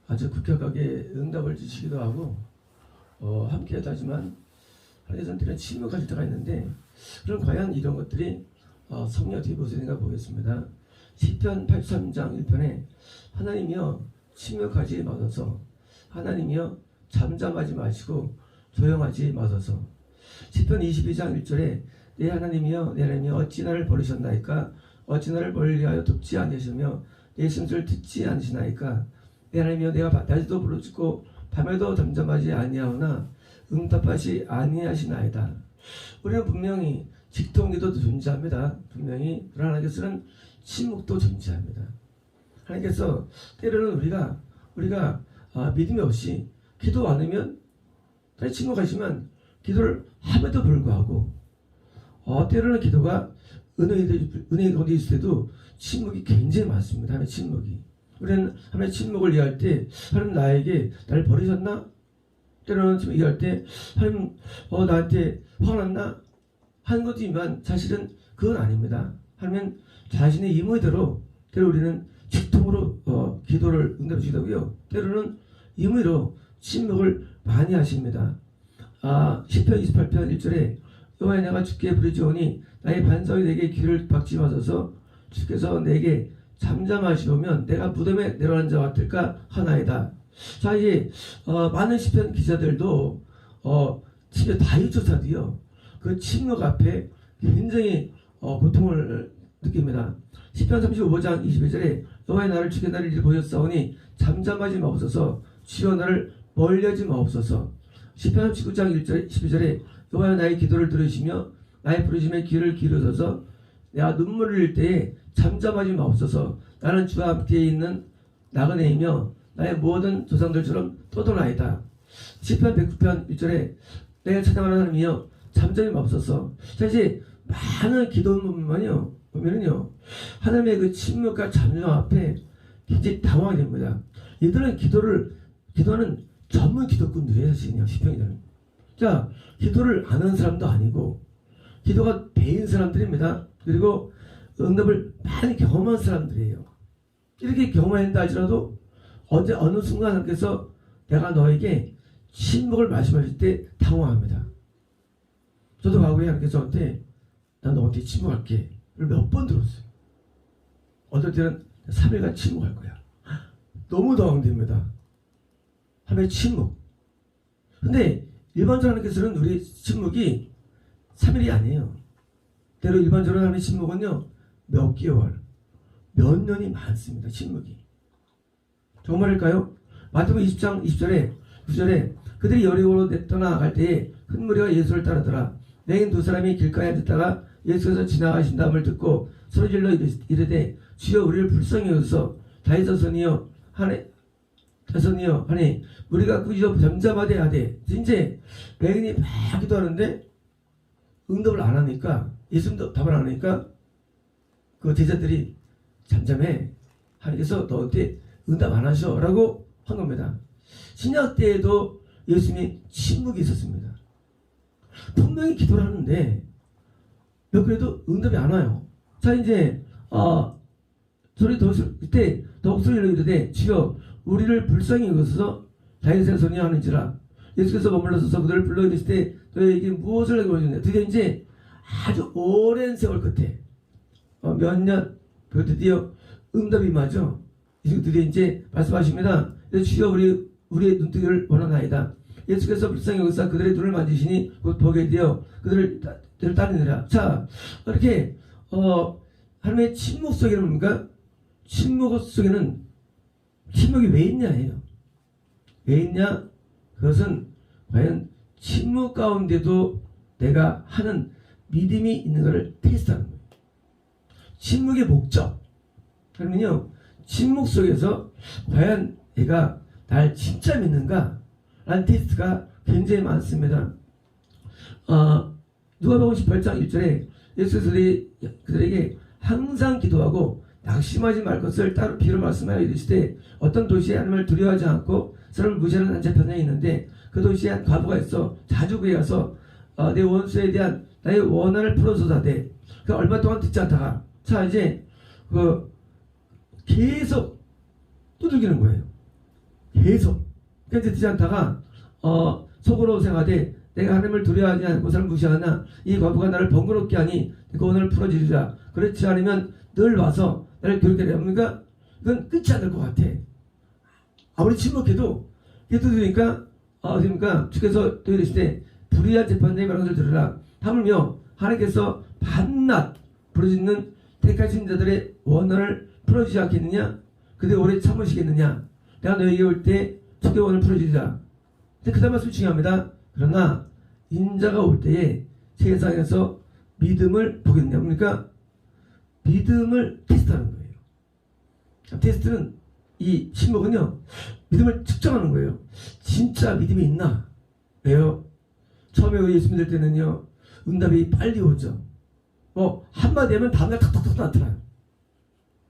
아주 급격하게 응답을 주시기도 하고 함께 하지만 하나님께서는 때로는 침묵하실 때가 있는데 그럼 과연 이런 것들이 성령 어떻게 보시는가 보겠습니다. 시편 83장 1편에 하나님이여 침묵하지 마소서, 하나님이여 잠잠하지 마시고 조용하지 마소서. 시편 22장 1절에 내 하나님이여 내 하나님이여 어찌 나를 버리셨나이까, 어찌 나를 멀리하여 돕지 않으시며 내 심소를 듣지 않으시나이까. 내 하나님이여 내가 낮에도 부르짖고 밤에도 잠잠하지 아니하오나 응답하시 아니하시나이다. 우리는 분명히 직통기도도 존재합니다. 분명히. 그러나 하나님께서는 침묵도 존재합니다. 하나님께서 때로는 우리가 믿음이 없이 기도 안 하면 침묵하시면 기도를 함에도 불구하고 때로는 기도가 은혜 가운데 있을 때도 침묵이 굉장히 많습니다. 하나님의 침묵이. 우리는 하나님의 침묵을 이해할 때 하나님 나에게 나를 버리셨나? 때로는 지금 이해할 때 하나님 나한테 화가 났나? 하는 것이지만 사실은 그건 아닙니다. 하나님은 자신의 임의대로 때로 우리는 직통으로 기도를 응답해 주시고요. 때로는 임의로 침묵을 많이 하십니다. 시편 28편 1절에 여호와여 내가 주께 부르짖으니 나의 반석이 내게 귀를 박지 마소서, 주께서 내게 잠잠하시오면 내가 무덤에 내려앉은 자와 같을까 하나이다. 자, 이제 많은 시편 기자들도 시편 다윗조차도요 그 침묵 앞에 굉장히 고통을 느낍니다. 시편 35장 22절에 여호와의 나를 주께 나를 이리 보셨사오니 잠잠하지 마옵소서, 주여 나를 멀리하지 마옵소서. 시편 39장 1절 12절에 여호와여 나의 기도를 들으시며 나의 부르심에 귀를 기울여서 내가 눈물을 흘릴 때에 잠잠하지 마옵소서. 나는 주와 함께 있는 나그네이며 나의 모든 조상들처럼 떠도나이다. 시편 109편 1절에 내가 찬양하는 하나님이여 잠잠히 마옵소서. 사실 많은 기도문만요 보면은요 하나님의 그 침묵과 잠잠 앞에 굉장히 당황이 됩니다. 이들은 기도는 전문 기도꾼들이에요. 사실은요 시편이들은. 자, 기도를 안 하는 사람도 아니고 기도가 배인 사람들입니다. 그리고 응답을 많이 경험한 사람들이에요. 이렇게 경험한다 할지라도 언제 어느 순간 하나님께서 내가 너에게 침묵을 말씀하실 때 당황합니다. 저도 과거에 하나님께서 저한테 난 너한테 침묵할게 몇 번 들었어요. 어떨 때는 3일간 침묵할 거야. 너무 당황됩니다. 하나님의 침묵. 근데 일반적으로 하나님께서는 우리 침묵이 3일이 아니에요. 때로 일반적으로 하나님의 침묵은요 몇 개월, 몇 년이 많습니다. 침묵이. 정말일까요? 마태복음 20장 20절에 9절에 그들이 여리고로 떠나갈 때에 큰 무리가 예수를 따르더라. 내인 두 사람이 길가에 앉았다가 예수께서 지나가신다음을 듣고 소리질러 이르되 주여 우리를 불쌍히 여기소서, 다윗의 자손이여 하니 우리가 꾸짖어 잠잠하되 하되. 이제 백인이 막 기도하는데 응답을 안 하니까, 예수님도 답을 안 하니까 그 제자들이 잠잠해, 하나님께서 너한테 응답 안 하셔 라고 한 겁니다. 신약 때에도 예수님이 침묵이 있었습니다. 분명히 기도를 하는데 몇 그래도 응답이 안 와요. 자, 이제 그때 더욱 소리를 이르되 주여 우리를 불쌍히 여기소서, 다윗의 손이 하는지라. 예수께서 머물러서서 그들을 불러 이르실 때 너희에게 무엇을 하게 보여주냐. 드디어 이제 아주 오랜 세월 끝에 몇 년 드디어 응답이 임하죠. 드디어 이제 말씀하십니다. 주여 우리의 눈뜨기를 원하나이다. 예수께서 불쌍히 여기사 그들의 눈을 만지시니 곧 보게 되어 그들을 따르느라. 자, 이렇게 하나님의 침묵 속에는 뭡니까? 침묵 속에는 침묵이 왜 있냐예요. 왜 있냐? 그것은 과연 침묵 가운데도 내가 하는 믿음이 있는 것을 테스트하는 거예요. 침묵의 목적. 그러면요, 침묵 속에서 과연 내가 날 진짜 믿는가? 라는 테스트가 굉장히 많습니다. 누가복음 18장 1절에 예수께서 그들에게 항상 기도하고 낙심하지 말 것을 따로 비로 말씀하여 이르시되 어떤 도시에 하나님을 두려워하지 않고 사람을 무시하는 한 재판장이 있는데 그 도시에 한 과부가 있어 자주 그에 가서 내 원수에 대한 나의 원한을 풀어서다대. 그 얼마 동안 듣지 않다가 자 이제 계속 두들기는 거예요. 계속. 그러니까 듣지 않다가 속으로 생각하되 내가 하나님을 두려워하지 않고 사람 무시하나 이 과부가 나를 번거롭게 하니 그 오늘 풀어주리라. 그렇지 않으면 늘 와서 나를 괴롭게 해. 그러니까 이건 끝이 안 될 것 같아. 아무리 침묵해도 기도드리니까 그러니까 주께서 또 이르시되 불의한 재판장의 말한 것을 들으라. 하물며 하나님께서 밤낮 부르짖는 택하신 자들의 원한을 풀어주지 않겠느냐? 그들 오래 참으시겠느냐? 내가 너에게 올 때 주께 원을 풀어주리라. 근데 그 다음 말씀 중요합니다. 그러나 인자가 올 때에 세상에서 믿음을 보겠느냐? 그러니까 믿음을 테스트하는 거예요. 테스트는 이 침묵은요, 믿음을 측정하는 거예요. 진짜 믿음이 있나? 왜요? 처음에 예수 믿을 때는요, 응답이 빨리 오죠. 뭐 한마디 하면 다음날 탁탁탁 나타나요.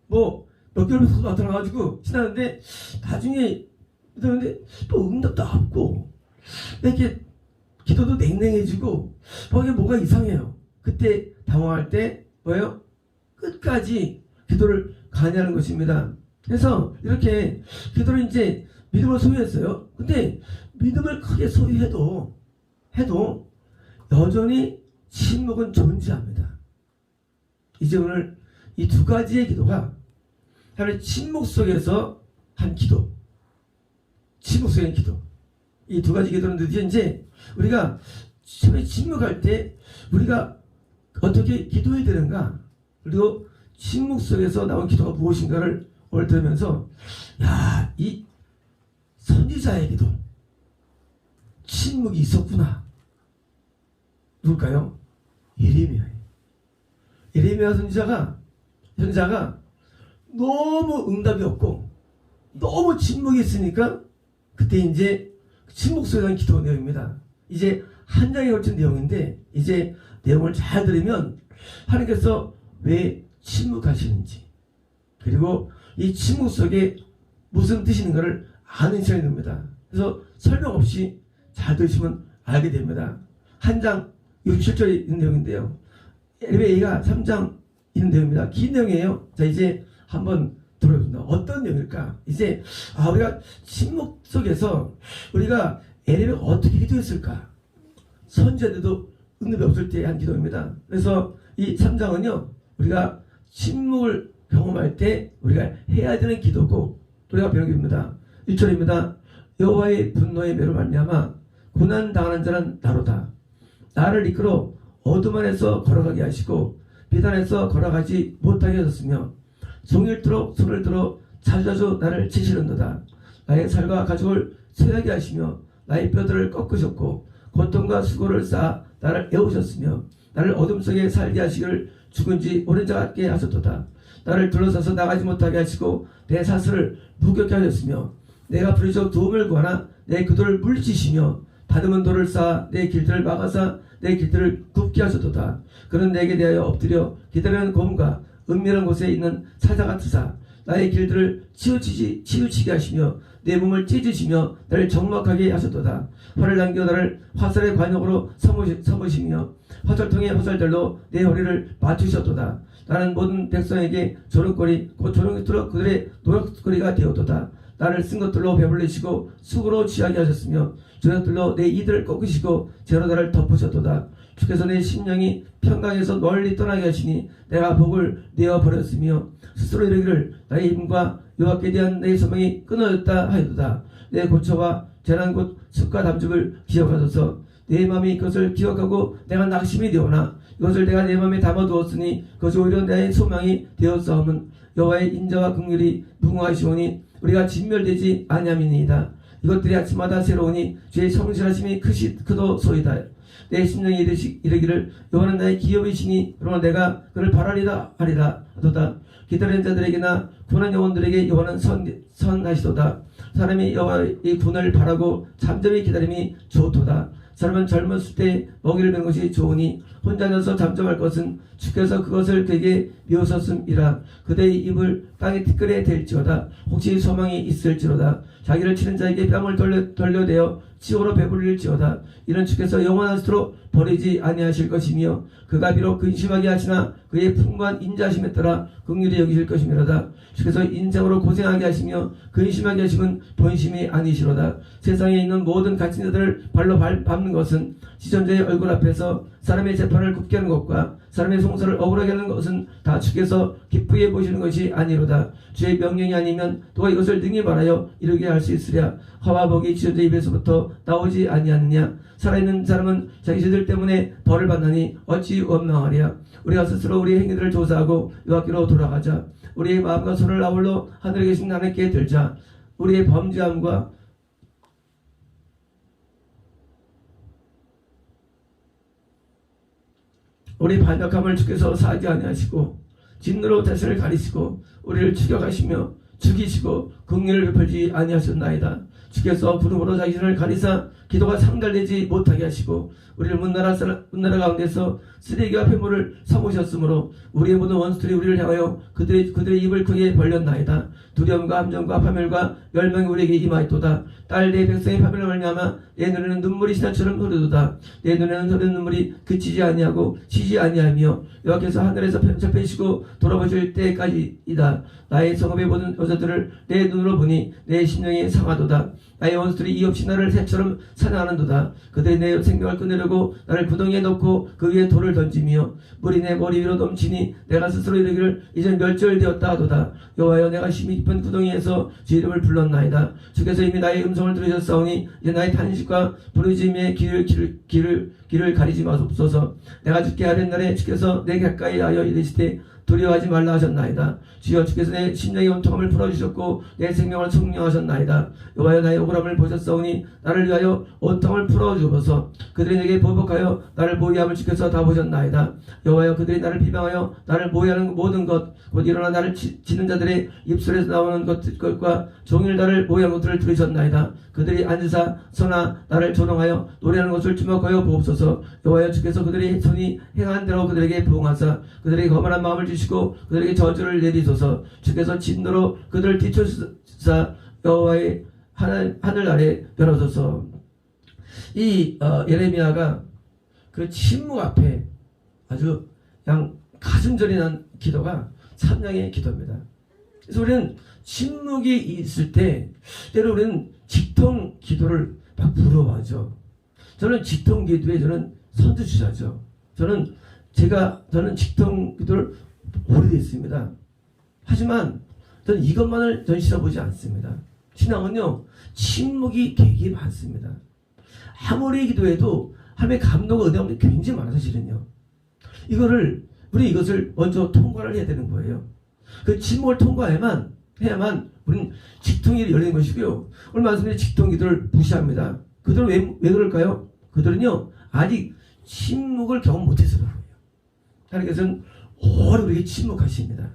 뭐 몇 개월 후에 나타나가지고 지나는데 나중에 믿었는데 또 응답도 없고 이렇게 기도도 냉랭해지고 이게 뭐가 이상해요. 그때 당황할 때 뭐예요? 끝까지 기도를 가냐는 것입니다. 그래서 이렇게 기도를 이제 믿음을 소유했어요. 근데 믿음을 크게 소유해도 여전히 침묵은 존재합니다. 이제 오늘 이 두 가지의 기도가 하나님의 침묵 속에서 한 기도, 침묵 속의 기도, 이 두 가지 기도는 드디어 이제 우리가 침묵할 때 우리가 어떻게 기도해야 되는가, 그리고 침묵 속에서 나온 기도가 무엇인가를 오늘 들으면서 이 선지자의 기도, 침묵이 있었구나. 누굴까요? 예레미야예요. 예레미야 선지자가 너무 응답이 없고 너무 침묵이 있으니까 그때 이제 침묵 속에 대한 기도 내용입니다. 이제 한 장에 걸친 내용인데 이제 내용을 잘 들으면 하나님께서 왜 침묵하시는지, 그리고 이 침묵 속에 무슨 뜻이 있는가를 아는 시간이 됩니다. 그래서 설명 없이 잘 들으시면 알게 됩니다. 한 장 67절에 있는 내용인데요. 예레미야가 3장 있는 내용입니다. 긴 내용이에요. 자, 이제 한번 들어봅니다. 어떤 내용일까? 이제 우리가 침묵 속에서 우리가 예레미야가 어떻게 기도했을까? 선지자들도 응답이 없을 때 한 기도입니다. 그래서 이 3장은요, 우리가 침묵을 경험할 때 우리가 해야 되는 기도고 우리가 배운 기도입니다. 1절입니다. 여호와의 분노의 매로 말미암아 고난 당하는 자는 나로다. 나를 이끌어 어둠 안에서 걸어가게 하시고 비단에서 걸어가지 못하게 하셨으며 종일토록 손을 들어 자주자주 나를 치시는도다. 나의 살과 가죽을 쇠하게 하시며 나의 뼈들을 꺾으셨고 고통과 수고를 쌓아 나를 애우셨으며 나를 어둠 속에 살게 하시기를 죽은 지 오랜 자 같게 하셨도다. 나를 둘러싸서 나가지 못하게 하시고 내 사슬을 무겁게 하셨으며 내가 부르짖어 도움을 구하나 내 그도를 물리치시며 다듬은 돌을 쌓아 내 길들을 막아서 내 길들을 굽게 하셨도다. 그는 내게 대하여 엎드려 기다리는 곰과 은밀한 곳에 있는 사자 같으사 나의 길들을 치우치게 하시며 내 몸을 찢으시며 나를 적막하게 하셨도다. 활을 남겨 나를 화살의 관역으로 삼으시며 화살통의 화살들로 내 허리를 맞추셨도다. 나는 모든 백성에게 조롱거리 곧 조롱이토록 그들의 노력거리가 되었도다. 나를 쓴 것들로 배불리시고 쑥으로 취하게 하셨으며 조약들로 내 이들을 꺾으시고 죄로 나를 덮으셨도다. 주께서 내 심령이 평강에서 멀리 떠나게 하시니 내가 복을 내어버렸으며 스스로 이르기를 나의 힘과 여호와께 대한 내 소망이 끊어졌다 하였도다. 내 고초와 재난 곧 습과 담즙을 기억하소서. 내 마음이 그것을 기억하고 내가 낙심이 되오나 이것을 내가 내 마음에 담아두었으니 그것이 오히려 나의 소망이 되었사오면 여호와의 인자와 긍휼이 무궁하시오니 우리가 진멸되지 아니함이니이다. 이것들이 아침마다 새로우니 주의 성실하심이 크도소이다. 내 심령이 이르기를 여호와는 나의 기업이시니 그러나 내가 그를 바라리라 하리라 하도다. 기다리는 자들에게나 구원한 영혼들에게 여호와는 선하시도다. 사람이 여호와의 구원을 바라고 잠잠히 기다림이 좋도다. 사람은 젊었을 때 먹이를 베는 것이 좋으니 혼자 앉아서 잠잠할 것은 주께서 그것을 그에게 미우셨음이라. 그대의 입을 땅의 티끌에 댈지어다. 혹시 소망이 있을지로다. 자기를 치는 자에게 뺨을 돌려대어 치고로 배불릴지어다. 이는 주께서 영원하시도록 버리지 아니하실 것이며 그가 비록 근심하게 하시나 그의 풍부한 인자심에 따라 긍휼히 여기실 것이미로다. 주께서 인생으로 고생하게 하시며 근심하게 하심은 본심이 아니시로다. 세상에 있는 모든 갇힌 자들을 발로 밟는 것은 지존자의 얼굴 앞에서 사람의 재판을 굽게 하는 것과 사람의 송사를 억울하게 하는 것은 다 주께서 기쁘게 보시는 것이 아니로다. 주의 명령이 아니면 누가 이것을 능히 말하여 이루게 할 수 있으랴. 화와 복이 지존자 입에서부터 나오지 아니하느냐. 살아있는 사람은 자기 죄들 때문에 벌을 받나니 어찌 원망하랴. 우리가 스스로 우리의 행위들을 조사하고 여호와께로 돌아가자. 우리의 마음과 손을 아울러 하늘에 계신 하나님께 들자. 우리의 범죄함과 우리 반역함을 주께서 사하지 아니하시고 진노로 자신을 가리시고 우리를 추격하시며 죽이시고 긍휼을 베풀지 아니하셨나이다. 주께서 부름으로 자신을 가리사 기도가 상달되지 못하게 하시고 우리를 문나라 가운데서 쓰레기와 폐물을 삼으셨으므로 우리의 모든 원수들이 우리를 향하여 그들의 입을 크게 벌렸나이다. 두려움과 함정과 파멸과 멸망이 우리에게 임하였도다. 딸 내 백성의 파멸을 말미암아 내 눈에는 눈물이 신화처럼 흐르도다. 내 눈에는 흐르는 눈물이 그치지 아니하고 쉬지 아니하며 여호와께서 하늘에서 편집하시고 돌아보실 때까지이다. 나의 성읍의 모든 여자들을 내 눈으로 보니 내 심령이 상하도다. 나의 원수들이 이없이 나를 새처럼 사냥하는도다. 그들이 내 생명을 끊으려고 나를 구덩이에 넣고 그 위에 돌을 던지며 물이 내 머리 위로 넘치니 내가 스스로 이르기를 이제 멸절되었다 하도다. 여호와여, 내가 심히 깊은 구덩이에서 주 이름을 불렀나이다. 주께서 이미 나의 음성을 들으셨사오니 이제 나의 탄식과 부르짖음의 길을 가리지 마옵소서. 내가 죽게 하는 날에 주께서 내 가까이 하여 이르시되 두려워하지 말라 하셨나이다. 주여, 주께서 내 심령의 온통함을 풀어주셨고 내 생명을 청명하셨나이다. 여호와여, 나의 억울함을 보셨사오니 나를 위하여 온통을 풀어주어서 그들이 내게 보복하여 나를 모의함을 주께서 다 보셨나이다. 여호와여, 그들이 나를 비방하여 나를 모의하는 모든 것 곧 일어나 나를 치는 자들의 입술에서 나오는 것과 종일 나를 모의하는 것들을 들으셨나이다. 그들이 앉으사 서나 나를 조롱하여 노래하는 것을 주목하여 보옵소서. 여호와여, 주께서 그들이 손이 행한 대로 그들에게 부응하사 그들에게 거만한 마음을 주시고 그들에게 저주를 내리소서. 주께서 진노로 그들을 뒤쫓으사 여호와의 하늘 아래 멸하소서. 이 예레미야가 그 침묵 앞에 아주 그냥 가슴절이 난 기도가 찬양의 기도입니다. 그래서 우리는 침묵이 있을 때 때로 우리는 직통 기도를 막 부러워하죠. 저는 직통 기도에 저는 선두주자죠. 저는 직통 기도를 오래됐습니다. 하지만 저는 이것만을 싫어보지 않습니다. 신앙은요, 침묵이 되게 많습니다. 아무리 기도해도 하나님의 감동과 은혜가 굉장히 많아. 사실은요, 우리 이것을 먼저 통과를 해야 되는 거예요. 그 침묵을 통과해야만 우리는 직통이 열리는 것이고요. 오늘 말씀드린 직통 기도를 무시합니다. 그들은 왜 그럴까요? 그들은요, 아직 침묵을 경험 못해서 그래요. 하나님께서는 오래 우리에게 침묵하십니다.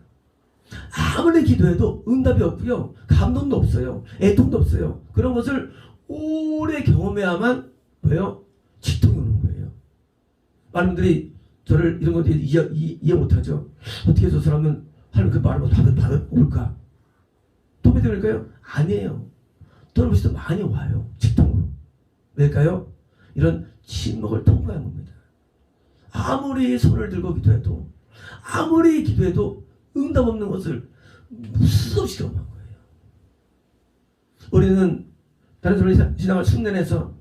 아무리 기도해도 응답이 없고요, 감동도 없어요, 애통도 없어요. 그런 것을 오래 경험해야만 뭐예요? 직통이 오는 거예요. 많은 분들이 저를 이런 것에 이해 못하죠. 어떻게 저 사람은 하나님 그 말을 받을까? 도움이 될까요? 아니에요. 돌아보시도 많이 와요. 직통으로. 왜일까요? 이런 침묵을 통과한 겁니다. 아무리 손을 들고 기도해도 응답 없는 것을 무수 없이 경험한 거예요. 우리는 다른 사람의 신앙을 흉내내서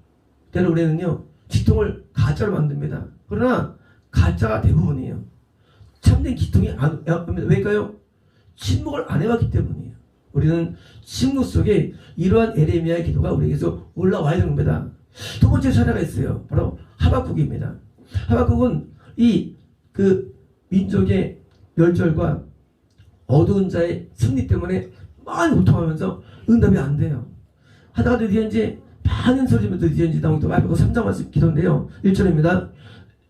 때로 우리는요, 직통을 가짜로 만듭니다. 그러나 가짜가 대부분이에요. 참된 기통이 안 합니다. 왜일까요? 침묵을 안 해왔기 때문이에요. 우리는 침묵 속에 이러한 예레미야의 기도가 우리에게서 올라와야 되는 겁니다. 두 번째 사례가 있어요. 바로 하박국입니다. 하박국은 그 민족의 멸절과 어두운 자의 승리 때문에 많이 고통하면서 응답이 안 돼요. 하다가 드디어 이제 많은 소리면 드디어 이제 나온 또 하박국 3장 말씀 기도인데요. 1절입니다.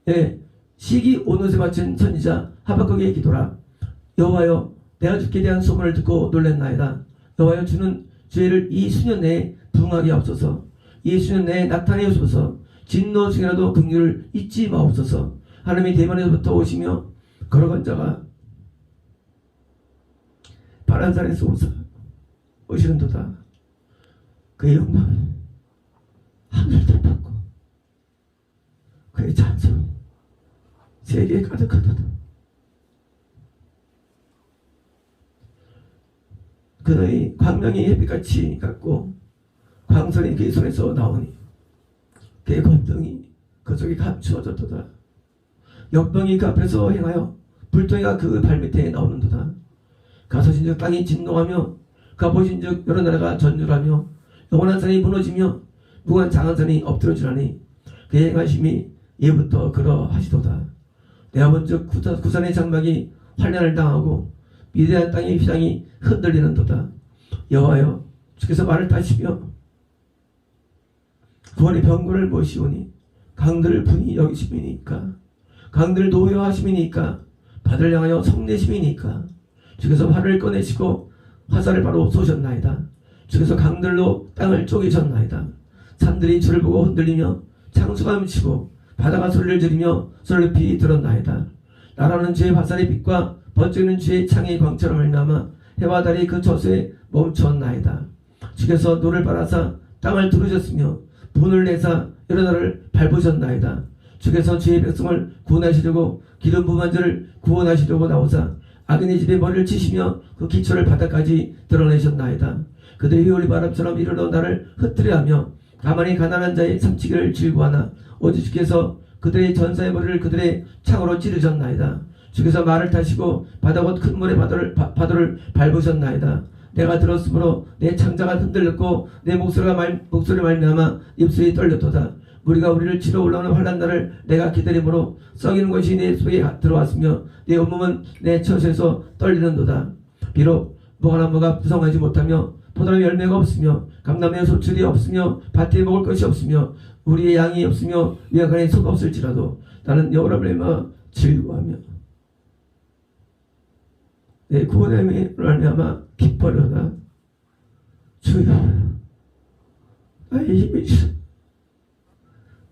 예, 시기 온 옷에 맞춘 선지자 하박국의 기도라. 여호와여, 내가 주께 대한 소문을 듣고 놀랐나이다. 여호와여, 주는 죄를 이 수년 내에 부응하게 하옵소서. 이 수년 내에 나타내옵소서. 진노 중이라도 긍휼을 잊지 마옵소서. 하나님이 대만에서부터 오시며 걸어간 자가 파란 산에서 오시는도다. 그의 영광을 하늘을 덮었고 그의 찬송이 세계에 가득하도다. 그의 광명이 햇빛같이 같고 광선이 그의 손에서 나오니 그의 권능이 그 속에 감추어졌도다. 역병이 그 앞에서 행하여 불덩이가 그 발밑에 나오는도다. 가서신즉 땅이 진동하며 가보신즉 여러 나라가 전율하며 영원한 산이 무너지며 무한 장한 산이 엎드러지라니 그의 행하심이 예부터 그러하시도다. 내가 먼저 구산의 장막이 환란을 당하고 위대한 땅의 휘장이 흔들리는도다. 여호와여 주께서 말을 타시며 구원의 병거를 모시오니 강들을 분이 여기심이니까 강들을 노여하심이니까 바다를 향하여 성내심이니까 주께서 활을 꺼내시고 화살을 바로 쏘셨나이다. 주께서 강들로 땅을 쪼개셨나이다. 산들이 주를 보고 흔들리며 창수가 훔치고 바다가 소리를 지르며 소리를 높이 들었나이다. 나라는 주의 화살의 빛과 번쩍이는 주의 창의 광처럼 말미암아 해와 달이 그 저수에 멈추었나이다. 주께서 노를 빨아사 땅을 두르셨으며 분을 내사 여러 나라를 밟으셨나이다. 주께서 주의 백성을 구원하시려고 기름 부은 자를 구원하시려고 나오사 악인의 집에 머리를 치시며 그 기초를 바닥까지 드러내셨나이다. 그들이 휘올리 바람처럼 이르러 나를 흩뜨려하며 가만히 가난한 자의 삼치기를 즐거워하나 오직 주께서 그들의 전사의 머리를 그들의 창으로 찌르셨나이다. 주께서 말을 타시고 바다 곧 큰 물의 파도를 밟으셨나이다. 내가 들었으므로 내 창자가 흔들렸고 내 목소리 말미암아 입술이 떨렸도다. 우리가 우리를 치러 올라오는 환난 날을 내가 기다림으로 썩이는 것이 내 속에 들어왔으며 내 온몸은 내 처소에서 떨리는도다. 비록 무화과나무가 부성하지 못하며 포도나무 열매가 없으며 감나무에 소출이 없으며 밭에 먹을 것이 없으며 우리의 양이 없으며 위아간에 소가 없을지라도 나는 여호와를 말미암아 즐거워하며 내 구원의 말미암아 기뻐려다. 주여 나의 힘이시오.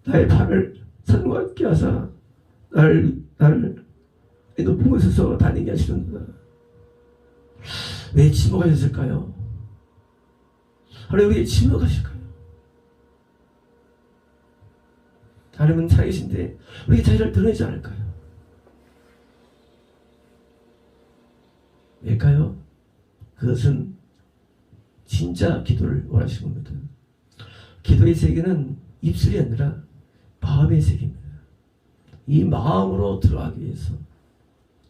나의 발을 산과 함께 하사 나를 높은 곳에서 다니게 하시는구나. 왜 침묵하셨을까요? 하나님 왜 침묵하실까요? 하나님은 살아계신데 왜 자기를 드러내지 않을까요? 왜일까요? 그것은 진짜 기도를 원하시는 겁니다. 기도의 세계는 입술이 아니라 마음의 세계입니다. 이 마음으로 들어가기 위해서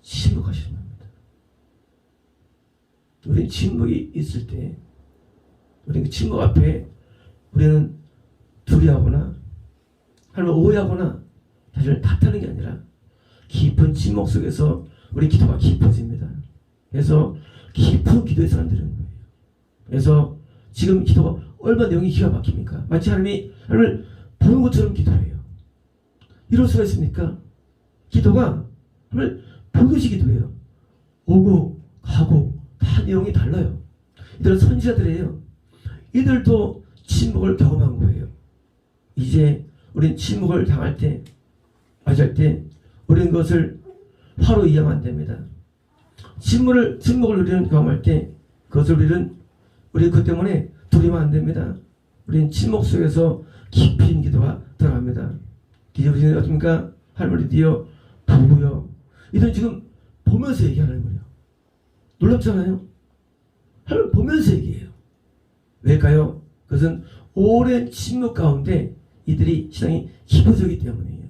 침묵하시는 겁니다. 우리는 침묵이 있을 때 우리는 그 침묵 앞에 우리는 두려워하거나 아니면 오해하거나 사실 탓하는 게 아니라 깊은 침묵 속에서 우리 기도가 깊어집니다. 그래서 깊은 기도의 사람들은 거예요. 그래서 지금 기도가 얼마나 내용이 기가 막힙니까? 마치 하나님을 보는 것처럼 기도해요. 이럴 수가 있습니까? 기도가 하나님을 보듯이 기도해요. 오고 가고 다 내용이 달라요. 이들은 선지자들이에요. 이들도 침묵을 경험한 거예요. 이제 우린 침묵을 당할 때, 맞을 때 우리는 그것을 화로 이해하면 안 됩니다. 침묵을 우리는 경험할 때 그것을 우리 그 때문에 두려우면 안 됩니다. 우리는 침묵 속에서 깊이 있는 기도가 들어갑니다. 기도는 어떻습니까? 할머니 디어 보고요. 이들은 지금 보면서 얘기하는 거예요. 놀랍잖아요. 할머니 보면서 얘기해요. 왜일까요? 그것은 오랜 침묵 가운데 이들이 신앙이 깊어지기 때문이에요.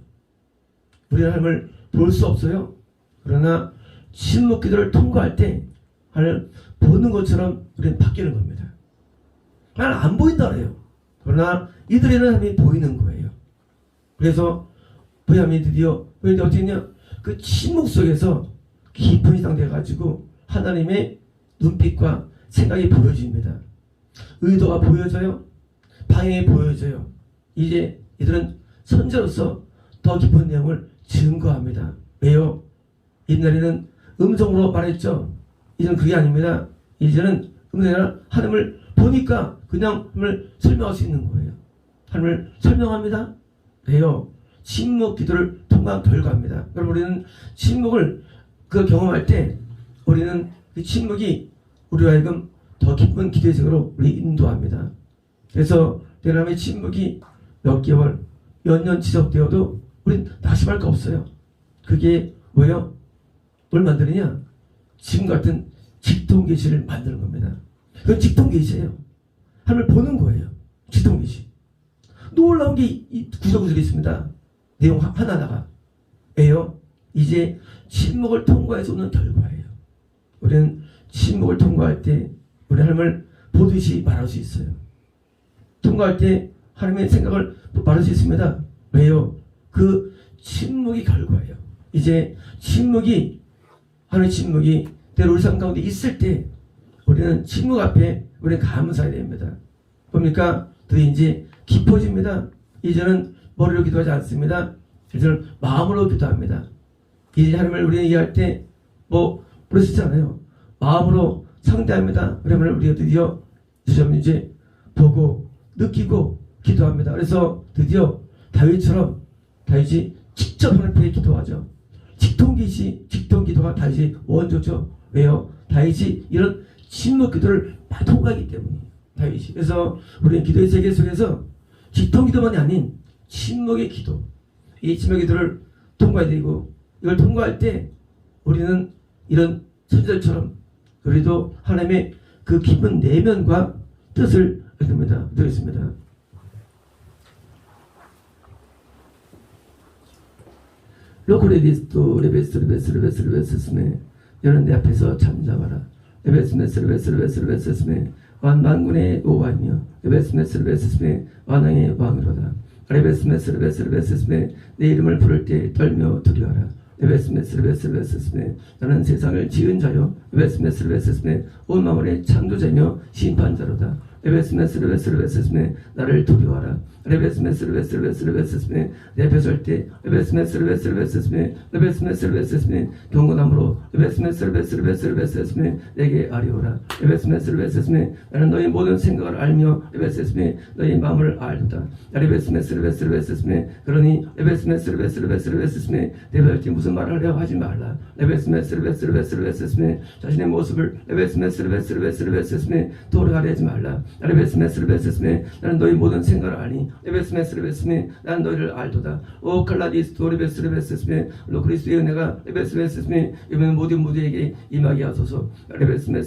우리는 하나님을 볼 수 없어요. 그러나 침묵 기도를 통과할 때 하나님을 보는 것처럼 우리는 바뀌는 겁니다. 하나님 안 보인다 그래요. 그러나 이들에는 하나님이 보이는 거예요. 그래서 브야민이 드디어 어떻게 했냐? 그 침묵 속에서 깊은 이상 돼가지고 하나님의 눈빛과 생각이 보여집니다. 의도가 보여져요. 방향이 보여져요. 이제 이들은 선지자로서 더 깊은 내용을 증거합니다. 왜요? 옛날에는 음성으로 말했죠. 이제는 그게 아닙니다. 이제는 음성이나 하나님을 보니까 그냥 하나님을 설명할 수 있는 거예요. 하나님을 설명합니다. 왜요? 침묵 기도를 통과한 결과입니다. 여러분 우리는 침묵을 경험할 때 우리는 그 침묵이 우리로 하여금 더 깊은 기도의 세계로 우리 인도합니다. 그래서 하나님의 침묵이 몇 개월, 몇 년 지속되어도 우린 낙심할 거 없어요. 그게 뭐예요? 뭘 만드느냐? 지금 같은 직통계시를 만드는 겁니다. 그건 직통계시예요. 하나님을 보는 거예요. 직통계시. 놀라운 게 이 구석구석에 있습니다. 내용 하나하나가. 왜요? 이제 침묵을 통과해서 오는 결과예요. 우리는 침묵을 통과할 때 우리 하나님을 보듯이 말할 수 있어요. 통과할 때 하나님의 생각을 말할 수 있습니다. 왜요? 그 침묵이 결과예요. 이제 침묵이 하나님의 침묵이 때로 우리 삶 가운데 있을 때 우리는 침묵 앞에 우리는 감사해야 됩니다. 뭡니까? 그게 이제 깊어집니다. 이제는 머리로 기도하지 않습니다. 이제는 마음으로 기도합니다. 이제 하나님을 우리가 이해할 때 그러시잖아요. 마음으로 상대합니다. 그러면 우리가 드디어 이제 보고 느끼고 기도합니다. 그래서 드디어 다윗처럼 다윗이 직접 하나님 앞에 기도하죠. 직통기도가 다윗이 원조죠. 왜요? 다윗이 이런 침묵 기도를 통과하기 때문에 다윗이. 그래서 우리는 기도의 세계 속에서 직통기도만이 아닌 침묵의 기도, 이 침묵의 기도를 통과해야 되고, 이걸 통과할 때 우리는 이런 선지자처럼 우리도 하나님의 그 깊은 내면과 뜻을 알게 됩니다. 되겠습니다. 로코레디스토 레베스스메 너는 내 앞에서 잠잠하라. 레베스메 만군의 여호와이며 레베스메 완왕의 왕이로다. 레베스메 내 이름을 부를 때 떨며 두려워하라. 레베스메 나는 세상을 지은 자요 레베스메 온 만물의 창조자며 심판자로다. 레베스메 나를 두려워하라. 레베스메 내 앞에 설 때 레베스메 경건함으로 레베스메 내게 아뢰오라. 레베스메 나는 너희 모든 생각을 알며 레베스메 너희 마음을 알도다. 레베스메 그러니 레베스메 내 앞에 설 때 무슨 말을 하려 하지 말라. 레베스메 자신의 모습을 레베스메 도래하려 하지 말라. 레베스메 나는 너희 모든 생각을 아니. 레베스메 나는 너희를 알도다. 오 칼라디스토 레베스메 로크리스도의 은혜가 레베스메 이번 모든 무대에게 임하게 하소서. 레베스메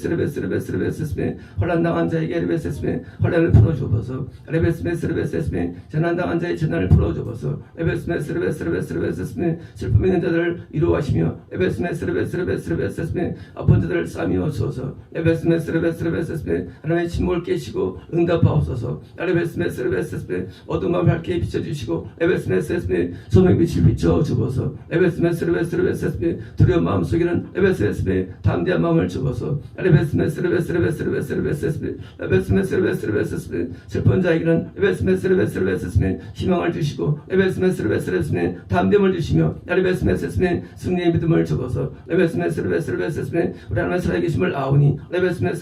환난당한 자에게 레베스메 환난을 풀어주옵소서. 레베스메 재난당한 자의 재난을 풀어주옵소서. 레베스메 슬픔 있는 자들을 위로하시며 레베스메 아픈 자들을 싸매어 주소서. 레베스메 하나님의 침묵을 깨시고 응답하옵소서. 레베스메 어두운 마음을 밝게 비춰주시고 레베스메 소명의 빛을 비춰주소서. 레베스메 두려운 마음속에는 레베스메 담대한 마음을 주소서. 레베스메 슬픈 자에게는 레베스메 희망을 주시고 레베스메 담대함을 주시며 레베스메 승리의 믿음을 주소서. 레베스메 우리 하나님의 살아계심을 아오니 레베스메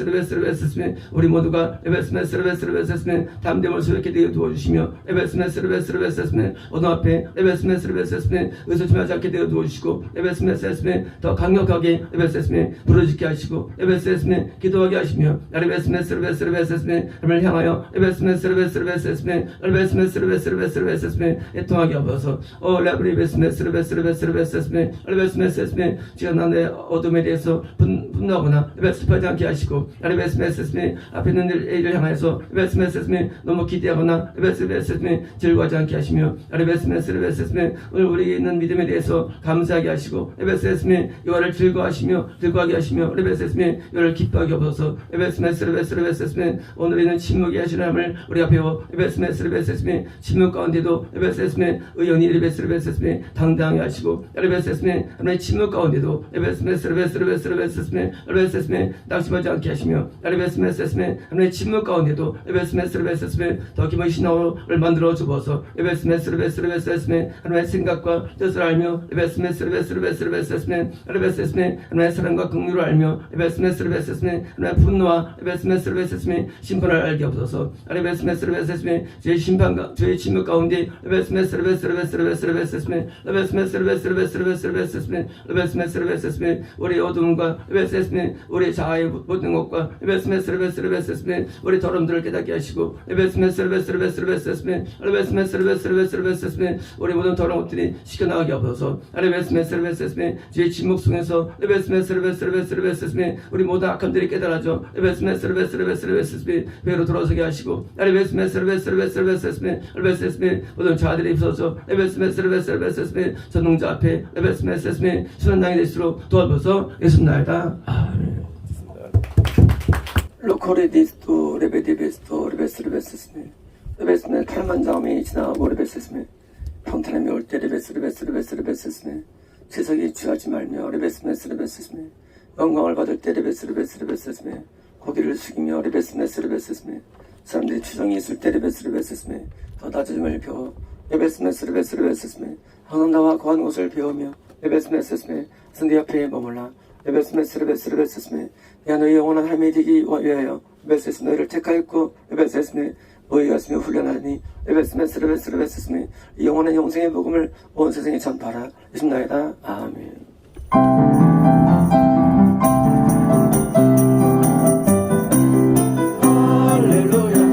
우리 모두가 레베스메 담대함을 소유하게 되어 도와주시며 레베스메 어둠 앞에 레베스메 의소침하지 않게 되어 도와주시고 레베스메 더 강력하게 레베스메 부르짖게 하시고 레베스메 기도하게 하시며 레베스메 하나님을 향하여 레베스메 애통하게 하소서. 레베스메 지금 나의 어둠에 대해서 분노하거나 슬퍼하지 않게 하시고 레베스메 앞에 있는 일을 향해서 레베스메 너무 기대하거나 레베스메 즐거워하지 않게 하시며 레베스메 오늘 우리에게 있는 믿음에 대해서 감사하게 하시고 레베스메 이거를 즐거워하게 하시며 레베스메 이거를 기뻐하게 하소서. 레베스메 오늘 있는 침묵의 하시는 하나님을 우리가 배워 레베스메 침묵 가운데도 레베스메 의연히 레베스메 당당하게 하시고 레베스메 하나님의 침묵 가운데도 레베스메 낙심하지 않게 하시며 레베스메 하나님의 침묵 가운데도 레베스메 더 기쁜 신앙을 만들어 주어서 레베스메 하나님의 생각과 뜻을 알며 레베스메 하나님의 사랑과 긍휼을 알며 레베스메 하나님의 분노와 레베스메 심판을 알게 하옵소서. 레베스메 죄의 심판과 죄의 침묵 가운데 레베스메 우리 어둠과 레베스메 레베스메 우리 자아의 모든 것과 레베스메 우리 더럼들을 깨닫게 하시고 레베스메 우리 모든 더러운 것들이 시켜나가게 하옵소서. 레베스메 주의 침묵 속에서 레베스메 우리 모든 악함들이 깨달아져 레베스메 배로 돌아서게 하시고 레베스메 모든 자아들이 입서서 레베스메 전능자 앞에 레베스메 신은 당이 될수록 도와줘서 예수나이다. 아멘. 로코레디스토 레베디베스토 레베스메 칼만자음이 지나가고 레베스메 평탄함이 올 때 레베스메 재석이 취하지 말며 레베스메 영광을 받을 때 레베스메 고개를 숙이며 레베스메 사람들이 추정이 있을 때 레베스메 더 낮아짐을 배워 레베스메 항상 나와 거한 곳을 배우며 레베스메 선대 옆에 머물라 레베스메 야 너희 영원한 삶이 되기 위하여 레베스메 너희를 택하였고 레베스메 모이었으며 훈련하니 레베스메 이 영원한 영생의 복음을 온 세상에 전파라. 예수나이다. 아멘. 할렐루야.